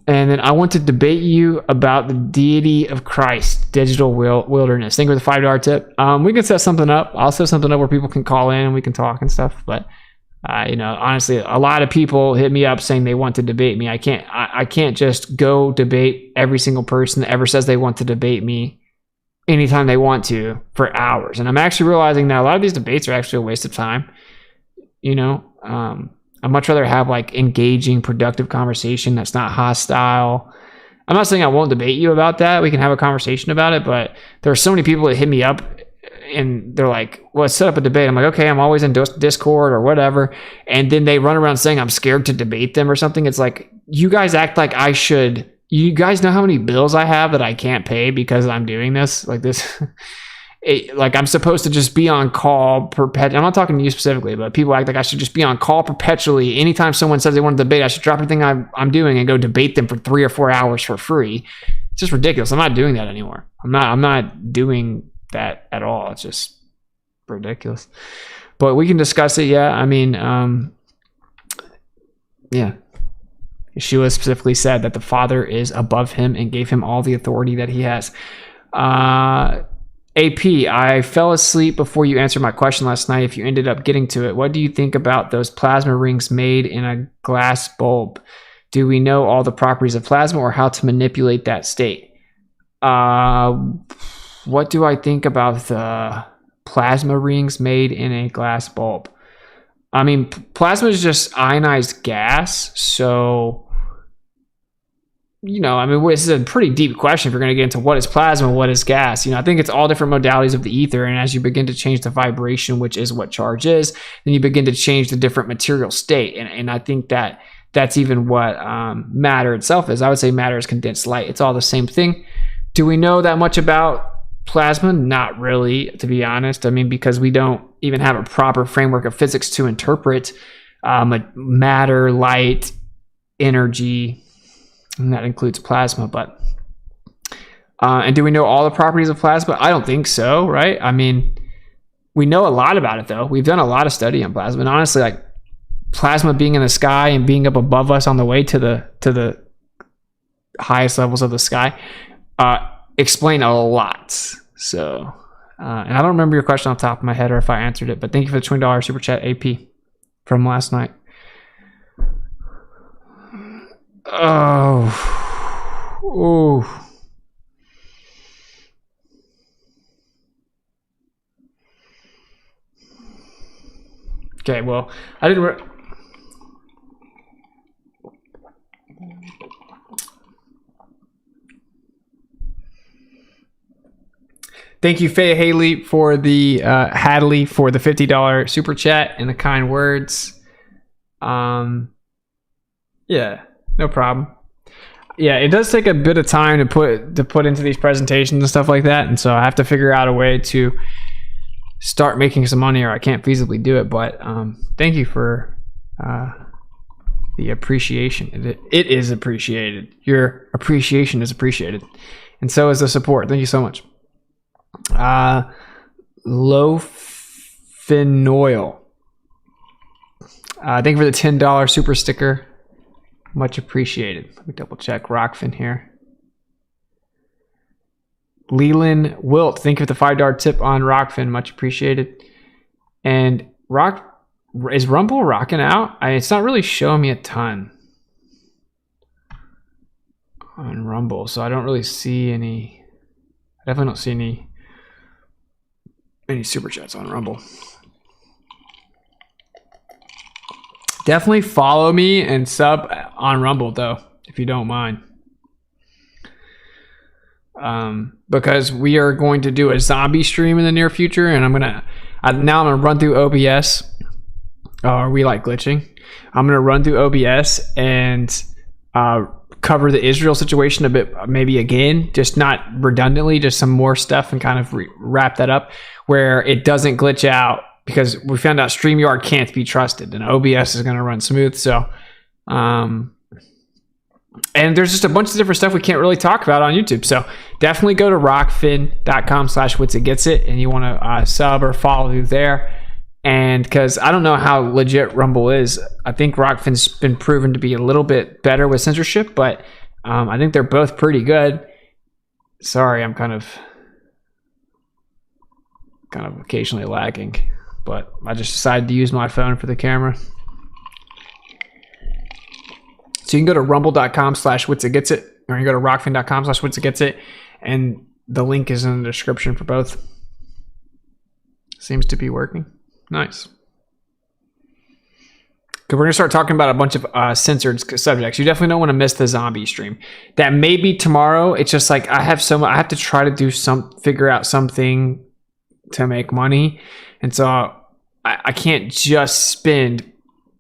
And then I want to debate you about the deity of Christ, digital wilderness. Thank you for the $5 tip. We can set something up. I'll set something up where people can call in and we can talk and stuff. But honestly, a lot of people hit me up saying they want to debate me. I can't just go debate every single person that ever says they want to debate me anytime they want to for hours. And I'm actually realizing that a lot of these debates are actually a waste of time. I'd much rather have like engaging, productive conversation that's not hostile. I'm not saying I won't debate you about that. We can have a conversation about it, but there are so many people that hit me up and they're like, well, let's set up a debate. I'm like, okay, I'm always in Discord or whatever. And then they run around saying I'm scared to debate them or something. It's like, you guys act like I should. You guys know how many bills I have that I can't pay because I'm doing this? Like this. Like I'm supposed to just be on call perpetually. I'm not talking to you specifically, but people act like I should just be on call perpetually. Anytime someone says they want to debate, I should drop everything I'm doing and go debate them for 3 or 4 hours for free. It's just ridiculous. I'm not doing that anymore. I'm not doing that at all. It's just ridiculous. But we can discuss it. Yeah. I mean, yeah. Yeshua specifically said that the Father is above him and gave him all the authority that he has. AP, I fell asleep before you answered my question last night. If you ended up getting to it, what do you think about those plasma rings made in a glass bulb? Do we know all the properties of plasma or how to manipulate that state? What do I think about the plasma rings made in a glass bulb? I mean, plasma is just ionized gas, so I mean, this is a pretty deep question if you're going to get into what is plasma, what is gas. I think it's all different modalities of the ether, and as you begin to change the vibration, which is what charge is, then you begin to change the different material state, and I think that's even what matter itself is. I would say matter is condensed light. It's all the same thing. Do we know that much about plasma? Not really, to be honest. I mean, because we don't even have a proper framework of physics to interpret matter, light, energy, and that includes plasma. But and do we know all the properties of plasma? I don't think so, right? I mean, we know a lot about it, though. We've done a lot of study on plasma, and honestly, like plasma being in the sky and being up above us on the way to the highest levels of the sky explain a lot. So, and I don't remember your question off the top of my head or if I answered it, but thank you for the $20 super chat, AP, from last night. Oh. Okay, well, I didn't... Thank you, Faye Haley, for the Hadley for the $50 super chat and the kind words. Yeah, no problem. Yeah, it does take a bit of time to put into these presentations and stuff like that, and so I have to figure out a way to start making some money, or I can't feasibly do it. But thank you for the appreciation. It is appreciated. Your appreciation is appreciated, and so is the support. Thank you so much. Lofinoil. Thank you for the $10 super sticker. Much appreciated. Let me double check Rockfin here. Leland Wilt, thank you for the $5 tip on Rockfin. Much appreciated. And is Rumble rocking out? It's not really showing me a ton on Rumble, so I don't really see any. I definitely don't see any super chats on Rumble. Definitely follow me and sub on Rumble, though, if you don't mind. Because we are going to do a zombie stream in the near future, and I'm gonna run through OBS. Are we like glitching? I'm gonna run through OBS and cover the Israel situation a bit, maybe again, just not redundantly, just some more stuff, and kind of wrap that up where it doesn't glitch out. Because we found out StreamYard can't be trusted, and OBS is going to run smooth. So, and there's just a bunch of different stuff we can't really talk about on YouTube. So definitely go to rockfin.com/WitsitGetsIt, and you want to sub or follow through there. And because I don't know how legit Rumble is, I think Rockfin's been proven to be a little bit better with censorship, but I think they're both pretty good. Sorry, I'm kind of occasionally lagging. But I just decided to use my phone for the camera. So you can go to rumble.com/WitsitGetsIt, or you can go to rockfin.com/WitsitGetsIt, and the link is in the description for both. Seems to be working. Nice. Because we're going to start talking about a bunch of censored subjects. You definitely don't want to miss the zombie stream. That may be tomorrow. It's just like I have to try to figure out something to make money. And so I can't just spend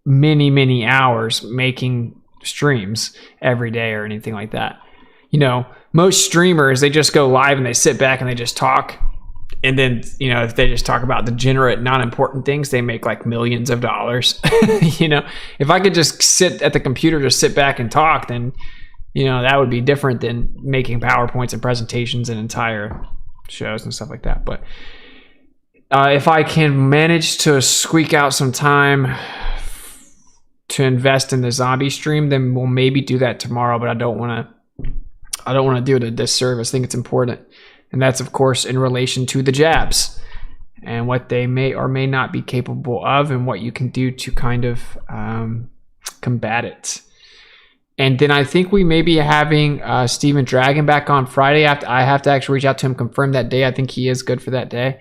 many hours making streams every day or anything like that. You know, most streamers, they just go live and they sit back and they just talk. And then, you know, if they just talk about degenerate, non-important things, they make like millions of dollars. You know, if I could just sit at the computer, just sit back and talk, then, you know, that would be different than making PowerPoints and presentations and entire shows and stuff like that. But if I can manage to squeak out some time to invest in the zombie stream, then we'll maybe do that tomorrow. But I don't want to do it a disservice. I think it's important, and that's of course in relation to the jabs and what they may or may not be capable of, and what you can do to kind of combat it. And then I think we may be having Steven Dragon back on Friday. I have to actually reach out to him, confirm that day. I think he is good for that day.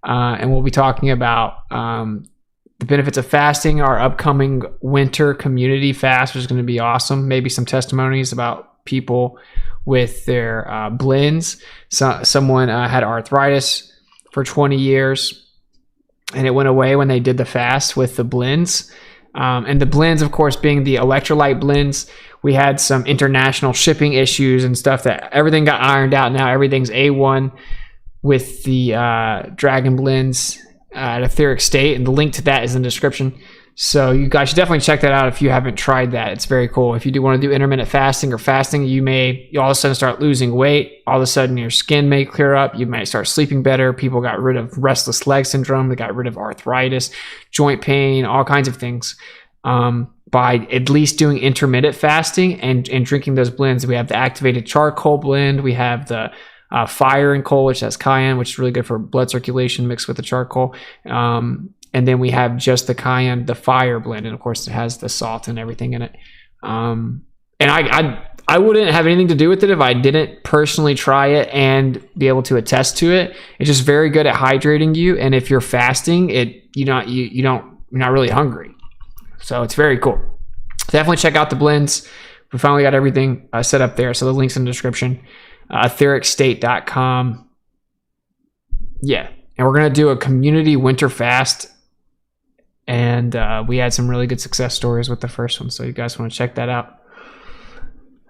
And we'll be talking about the benefits of fasting, our upcoming winter community fast, which is going to be awesome. Maybe some testimonies about people with their blends. So, someone had arthritis for 20 years, and it went away when they did the fast with the blends. And the blends, of course, being the electrolyte blends. We had some international shipping issues and stuff that everything got ironed out. Now everything's A1 with the Dragon blends at Etheric State, and the link to that is in the description. So you guys should definitely check that out if you haven't tried that. It's very cool. If you do want to do intermittent fasting or fasting, you all of a sudden start losing weight. All of a sudden your skin may clear up. You might start sleeping better. People got rid of restless leg syndrome. They got rid of arthritis, joint pain, all kinds of things by at least doing intermittent fasting and drinking those blends. We have the activated charcoal blend. We have the fire and coal, which has cayenne, which is really good for blood circulation mixed with the charcoal. And then we have just the cayenne, the fire blend, and of course it has the salt and everything in it. And I wouldn't have anything to do with it if I didn't personally try it and be able to attest to it. It's just very good at hydrating you, and if you're fasting, you're not really hungry. So it's very cool. Definitely check out the blends. We finally got everything set up there, so the link's in the description. EthericState.com. yeah, and we're gonna do a community winter fast, and we had some really good success stories with the first one, so you guys want to check that out.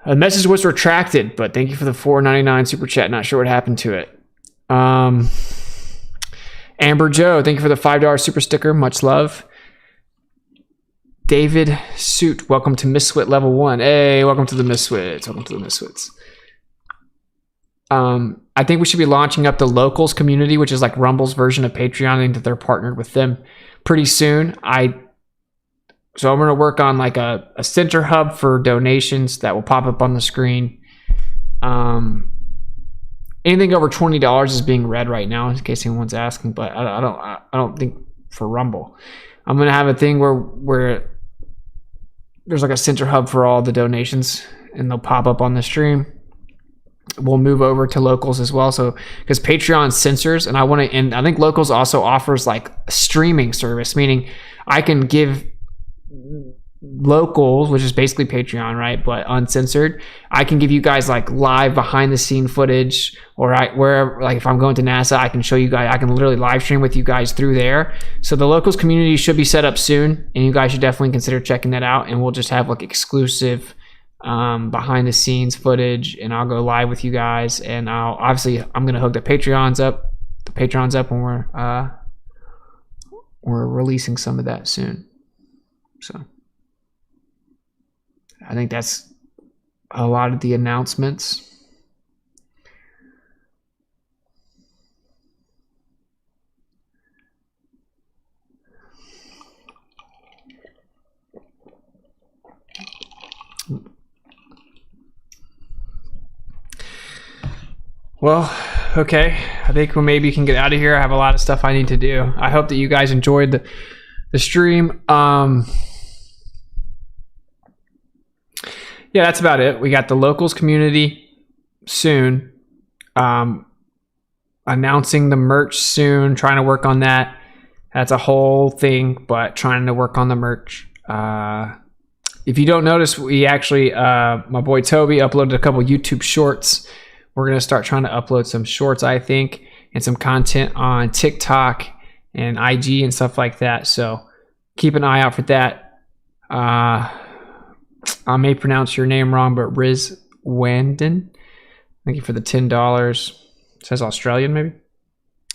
The message was retracted, but thank you for the $4.99 super chat. Not sure what happened to it. Amber Joe, thank you for the $5 super sticker. Much love. David Suit, welcome to Miswit level 1. Hey, welcome to the Miswits. Welcome to the Miswits. I think we should be launching up the locals community, which is like Rumble's version of Patreon. I think that they're partnered with them pretty soon. So I'm going to work on like a center hub for donations that will pop up on the screen. Anything over $20 is being read right now, in case anyone's asking. But I don't think for Rumble. I'm going to have a thing where there's like a center hub for all the donations, and they'll pop up on the stream. We'll move over to locals as well. So because Patreon censors, and I think locals also offers like a streaming service, meaning I can give locals, which is basically Patreon, right, but uncensored, I can give you guys like live behind the scene footage, or wherever, like if I'm going to NASA, I can show you guys, I can literally live stream with you guys through there. So the locals community should be set up soon, and you guys should definitely consider checking that out, and we'll just have like exclusive behind the scenes footage, and I'll go live with you guys, and I'm gonna hook the Patreons up when we're releasing some of that soon. So I think that's a lot of the announcements. Well, okay. I think maybe we can get out of here. I have a lot of stuff I need to do. I hope that you guys enjoyed the stream. Yeah, that's about it. We got the locals community soon. Announcing the merch soon. Trying to work on that. That's a whole thing, but trying to work on the merch. If you don't notice, we actually, my boy Toby uploaded a couple YouTube shorts. We're going to start trying to upload some shorts, I think, and some content on TikTok and IG and stuff like that. So keep an eye out for that. I may pronounce your name wrong, but Riz Wanden, thank you for the $10. It says Australian, maybe.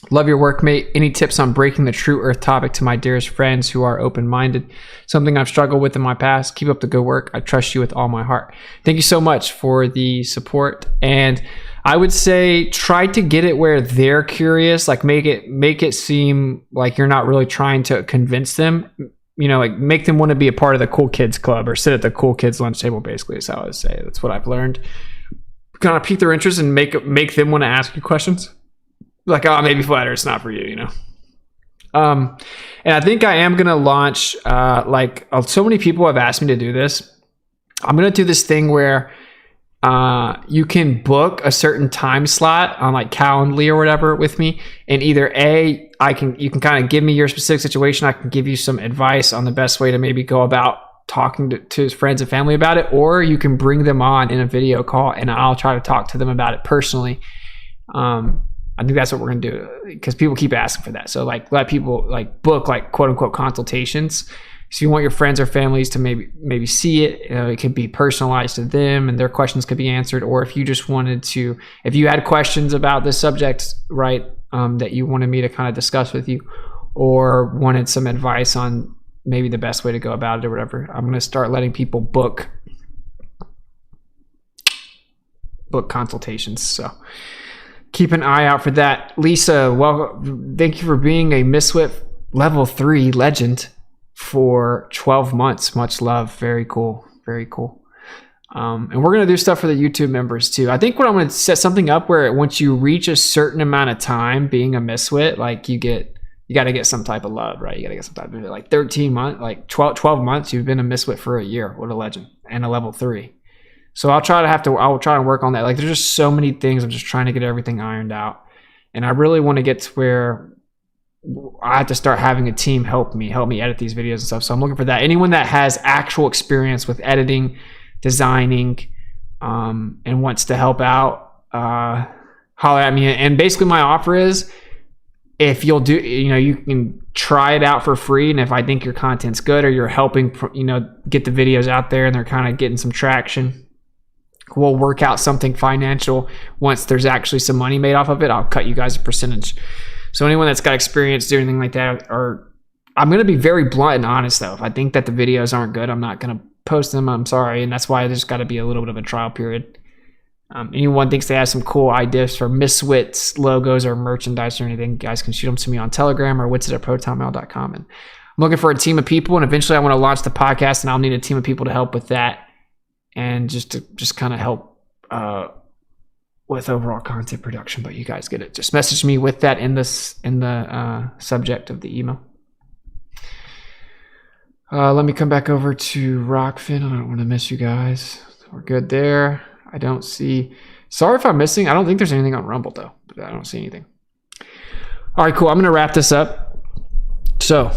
Love your work, mate. Any tips on breaking the true earth topic to my dearest friends who are open-minded? Something I've struggled with in my past. Keep up the good work. I trust you with all my heart. Thank you so much for the support. And I would say try to get it where they're curious. Like make it seem like you're not really trying to convince them. You know, like make them want to be a part of the cool kids club or sit at the cool kids lunch table, basically, is how I would say. That's what I've learned. Kind of pique their interest and make them want to ask you questions. Like, oh, maybe flat earth's not for you, you know. And I think I am gonna launch so many people have asked me to do this. I'm gonna do this thing where you can book a certain time slot on like Calendly or whatever with me, and either you can kind of give me your specific situation. I can give you some advice on the best way to maybe go about talking to friends and family about it, or you can bring them on in a video call and I'll try to talk to them about it personally. I think that's what we're going to do, because people keep asking for that. So like let people like book like quote unquote consultations. So you want your friends or families to maybe see it. It could be personalized to them and their questions could be answered. Or if you just wanted to, if you had questions about this subject, right, that you wanted me to kind of discuss with you, or wanted some advice on maybe the best way to go about it or whatever, I'm going to start letting people book consultations. So keep an eye out for that. Lisa, well, thank you for being a Miswit level 3 legend for 12 months. Much love. Very cool. Very cool. And we're going to do stuff for the YouTube members too. I think what I'm going to set something up where once you reach a certain amount of time being a Miswit, like you got to get some type of love, right? You got to get some type of, like 13 months, like 12 months, you've been a Miswit for a year. What a legend. And a level 3. So I'll try to work on that. Like there's just so many things. I'm just trying to get everything ironed out. And I really want to get to where I have to start having a team help me edit these videos and stuff. So I'm looking for that. Anyone that has actual experience with editing, designing, and wants to help out, holler at me. And basically my offer is if you'll do, you can try it out for free. And if I think your content's good or you're helping, get the videos out there and they're kind of getting some traction, we'll work out something financial. Once there's actually some money made off of it, I'll cut you guys a percentage. So anyone that's got experience doing anything like that, or I'm going to be very blunt and honest though. If I think that the videos aren't good, I'm not going to post them. I'm sorry. And that's why there's got to be a little bit of a trial period. Anyone thinks they have some cool ideas for Miswits logos or merchandise or anything, guys can shoot them to me on Telegram or witsit@protonmail.com. And I'm looking for a team of people, and eventually I want to launch the podcast, and I'll need a team of people to help with that, and just kind of help with overall content production. But you guys get it. Just message me with that in the subject of the email. Let me come back over to Rockfin. I don't want to miss you guys. We're good there. I don't see. Sorry if I'm missing. I don't think there's anything on Rumble though. But I don't see anything. All right, cool. I'm gonna wrap this up. So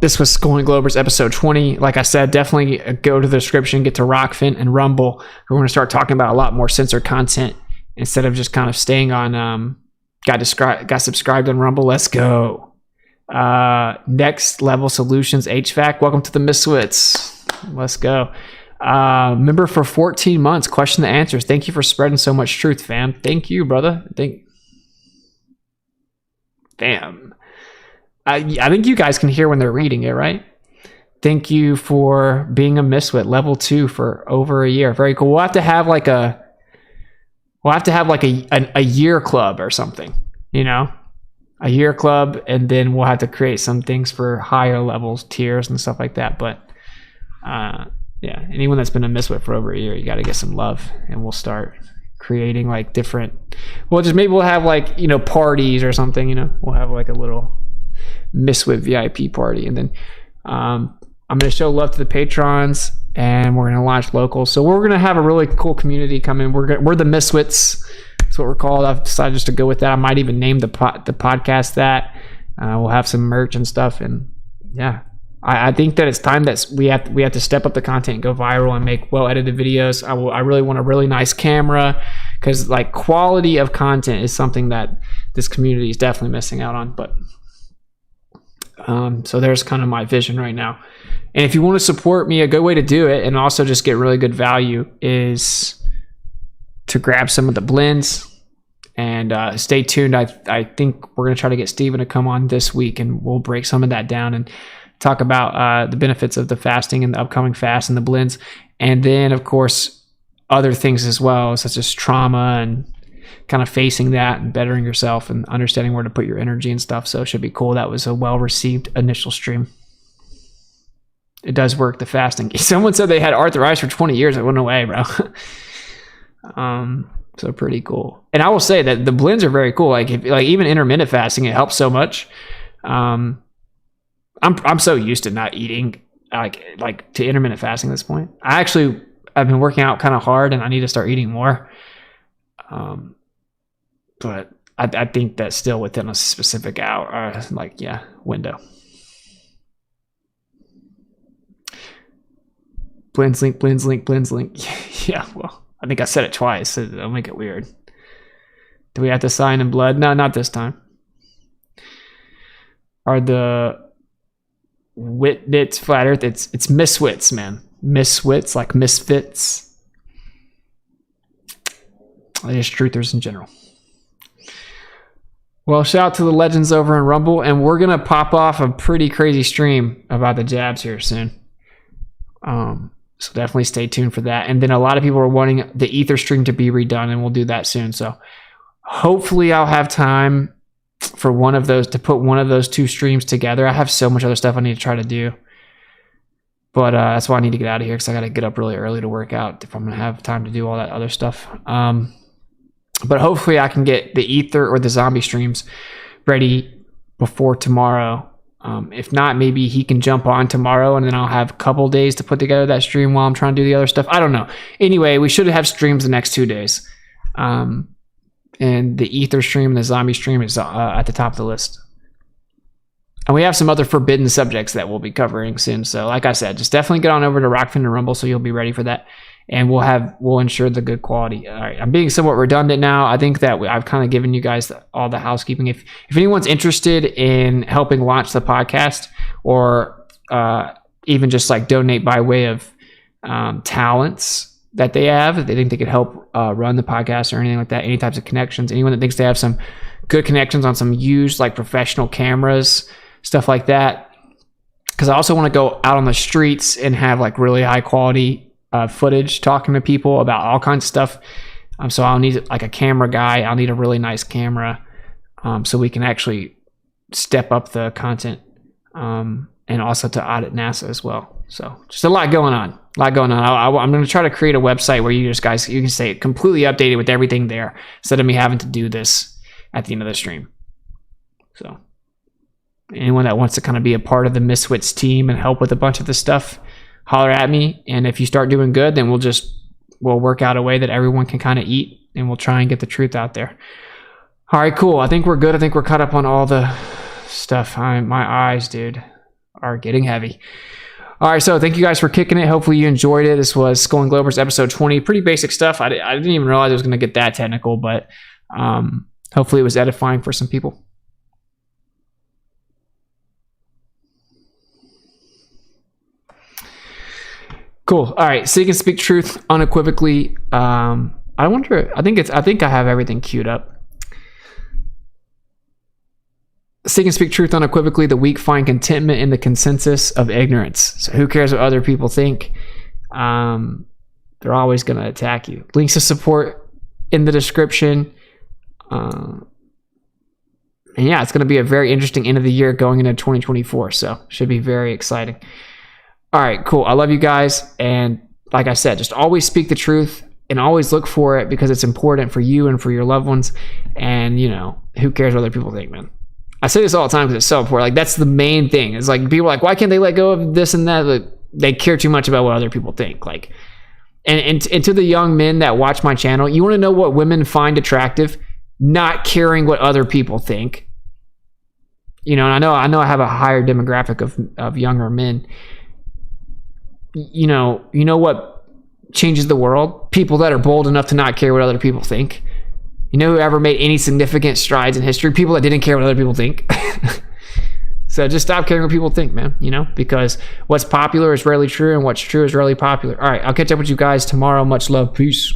this was Schooling Globers episode 20. Like I said, definitely go to the description, get to Rockfin and Rumble. We're gonna start talking about a lot more censored content instead of just kind of staying on. Got subscribed on Rumble. Let's go. Next Level Solutions HVAC. Welcome to the Miswits. Let's go. Member for 14 months. Question the answers. Thank you for spreading so much truth, fam. Thank you, brother. Fam. I think you guys can hear when they're reading it, right? Thank you for being a Miswit. Level 2 for over a year. Very cool. We'll have to have like a year club or something, a year club, and then we'll have to create some things for higher levels, tiers and stuff like that. But yeah, anyone that's been a Miswit for over a year, you got to get some love, and we'll start creating like different. Maybe we'll have like parties or something. We'll have like a little Miswit VIP party, and then I'm going to show love to the patrons, and we're going to launch locals. So we're going to have a really cool community come in. We're the Miswits. That's what we're called. I've decided just to go with that. I might even name the podcast that. We'll have some merch and stuff, and yeah. I think that it's time that we have to step up the content and go viral and make well-edited videos. I really want a really nice camera, because like quality of content is something that this community is definitely missing out on. But so there's kind of my vision right now. And if you want to support me, a good way to do it and also just get really good value is to grab some of the blends. And stay tuned. I think we're going to try to get Steven to come on this week, and we'll break some of that down and talk about the benefits of the fasting and the upcoming fast and the blends. And then, of course, other things as well, such as trauma and kind of facing that and bettering yourself and understanding where to put your energy and stuff. So it should be cool. That was a well-received initial stream. It does work, the fasting. Someone said they had arthritis for 20 years. It went away, bro. So pretty cool. And I will say that the blends are very cool. Like even intermittent fasting, it helps so much. I'm so used to not eating, like to intermittent fasting at this point. I've been working out kind of hard, and I need to start eating more. But I think that's still within a specific hour, window. Blends link. Yeah, well, I think I said it twice, so that'll make it weird. Do we have to sign in blood? No, not this time. Are the Witbits flat earth? It's Miswits, man. Miswits, like misfits. Just truthers in general. Well, shout out to the legends over in Rumble, and we're gonna pop off a pretty crazy stream about the jabs here soon. So definitely stay tuned for that. And then a lot of people are wanting the ether stream to be redone, and we'll do that soon. So hopefully I'll have time for one of those, to put one of those two streams together. I have so much other stuff I need to try to do, but that's why I need to get out of here, because I got to get up really early to work out if I'm gonna have time to do all that other stuff. But hopefully I can get the ether or the zombie streams ready before tomorrow. If not, maybe he can jump on tomorrow, and then I'll have a couple days to put together that stream while I'm trying to do the other stuff. I don't know. Anyway, we should have streams the next 2 days. And the ether stream and the zombie stream is at the top of the list. And we have some other forbidden subjects that we'll be covering soon. So like I said, just definitely get on over to Rockfin and Rumble, so you'll be ready for that. and we'll ensure the good quality. All right, I'm being somewhat redundant now. I think that I've kind of given you guys all the housekeeping. If anyone's interested in helping launch the podcast, or even just like donate by way of talents that they have, if they think they could help run the podcast or anything like that, any types of connections, anyone that thinks they have some good connections on some used like professional cameras, stuff like that, because I also want to go out on the streets and have like really high quality footage talking to people about all kinds of stuff. So I'll need like a camera guy. I'll need a really nice camera, so we can actually step up the content, and also to audit NASA as well. So just a lot going on. I'm going to try to create a website where you can stay completely updated with everything there, instead of me having to do this at the end of the stream. So anyone that wants to kind of be a part of the Miswits team and help with a bunch of this stuff, holler at me. And if you start doing good, then we'll work out a way that everyone can kind of eat, and we'll try and get the truth out there. All right, cool. I think we're good. I think we're caught up on all the stuff. My eyes, dude, are getting heavy. All right, so thank you guys for kicking it. Hopefully you enjoyed it. This was Skull and Globers episode 20. Pretty basic stuff. I didn't even realize it was going to get that technical, but hopefully it was edifying for some people. Cool. All right. So you can speak truth unequivocally. I think I have everything queued up. So you can speak truth unequivocally. The weak find contentment in the consensus of ignorance. So who cares what other people think? They're always going to attack you. Links to support in the description. And yeah, it's going to be a very interesting end of the year going into 2024. So should be very exciting. All right, cool. I love you guys. And like I said, just always speak the truth and always look for it, because it's important for you and for your loved ones. And, who cares what other people think, man? I say this all the time because it's so important. Like, that's the main thing. It's like people are like, why can't they let go of this and that? Like, they care too much about what other people think. Like, and to the young men that watch my channel, you want to know what women find attractive? Not caring what other people think. And I know I have a higher demographic of younger men. You know what changes the world? People that are bold enough to not care what other people think. Whoever made any significant strides in history? People that didn't care what other people think. So just stop caring what people think, man. Because what's popular is rarely true, and what's true is rarely popular. All right, I'll catch up with you guys tomorrow. Much love. Peace.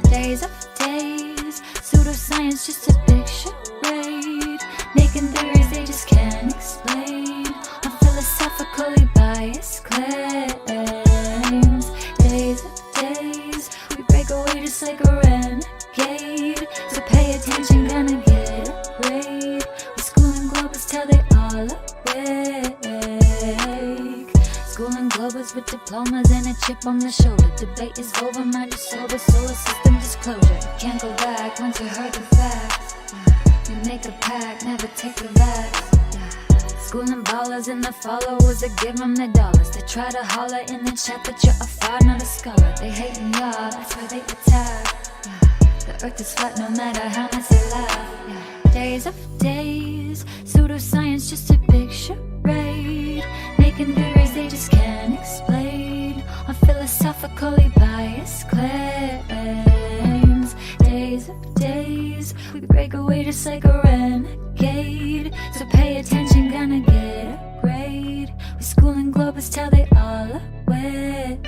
Days after days, pseudoscience just a big charade, making theories they just can't explain, on philosophically biased claims. Days after days, we break away just like a renegade, so pay attention, gonna get a grade. With School and Globers till they all awake. School and Globers with diplomas and a chip on the shoulder. Debate is over, mind is sober, solar system disclosure. Can't go back once you heard the facts. We make a pact, never take the vax. School and ballers and the followers that give them the dollars. They try to holler in the chat that you're a fraud, not a scholar. They hating y'all, that's why they attack. The earth is flat no matter how much they laugh. Days after days, pseudoscience just a big charade, making theories they just can't explain, on philosophically biased claims. Days after days, we break away just like a renegade, so pay attention, gonna get a grade. With School and Globers till they all awake.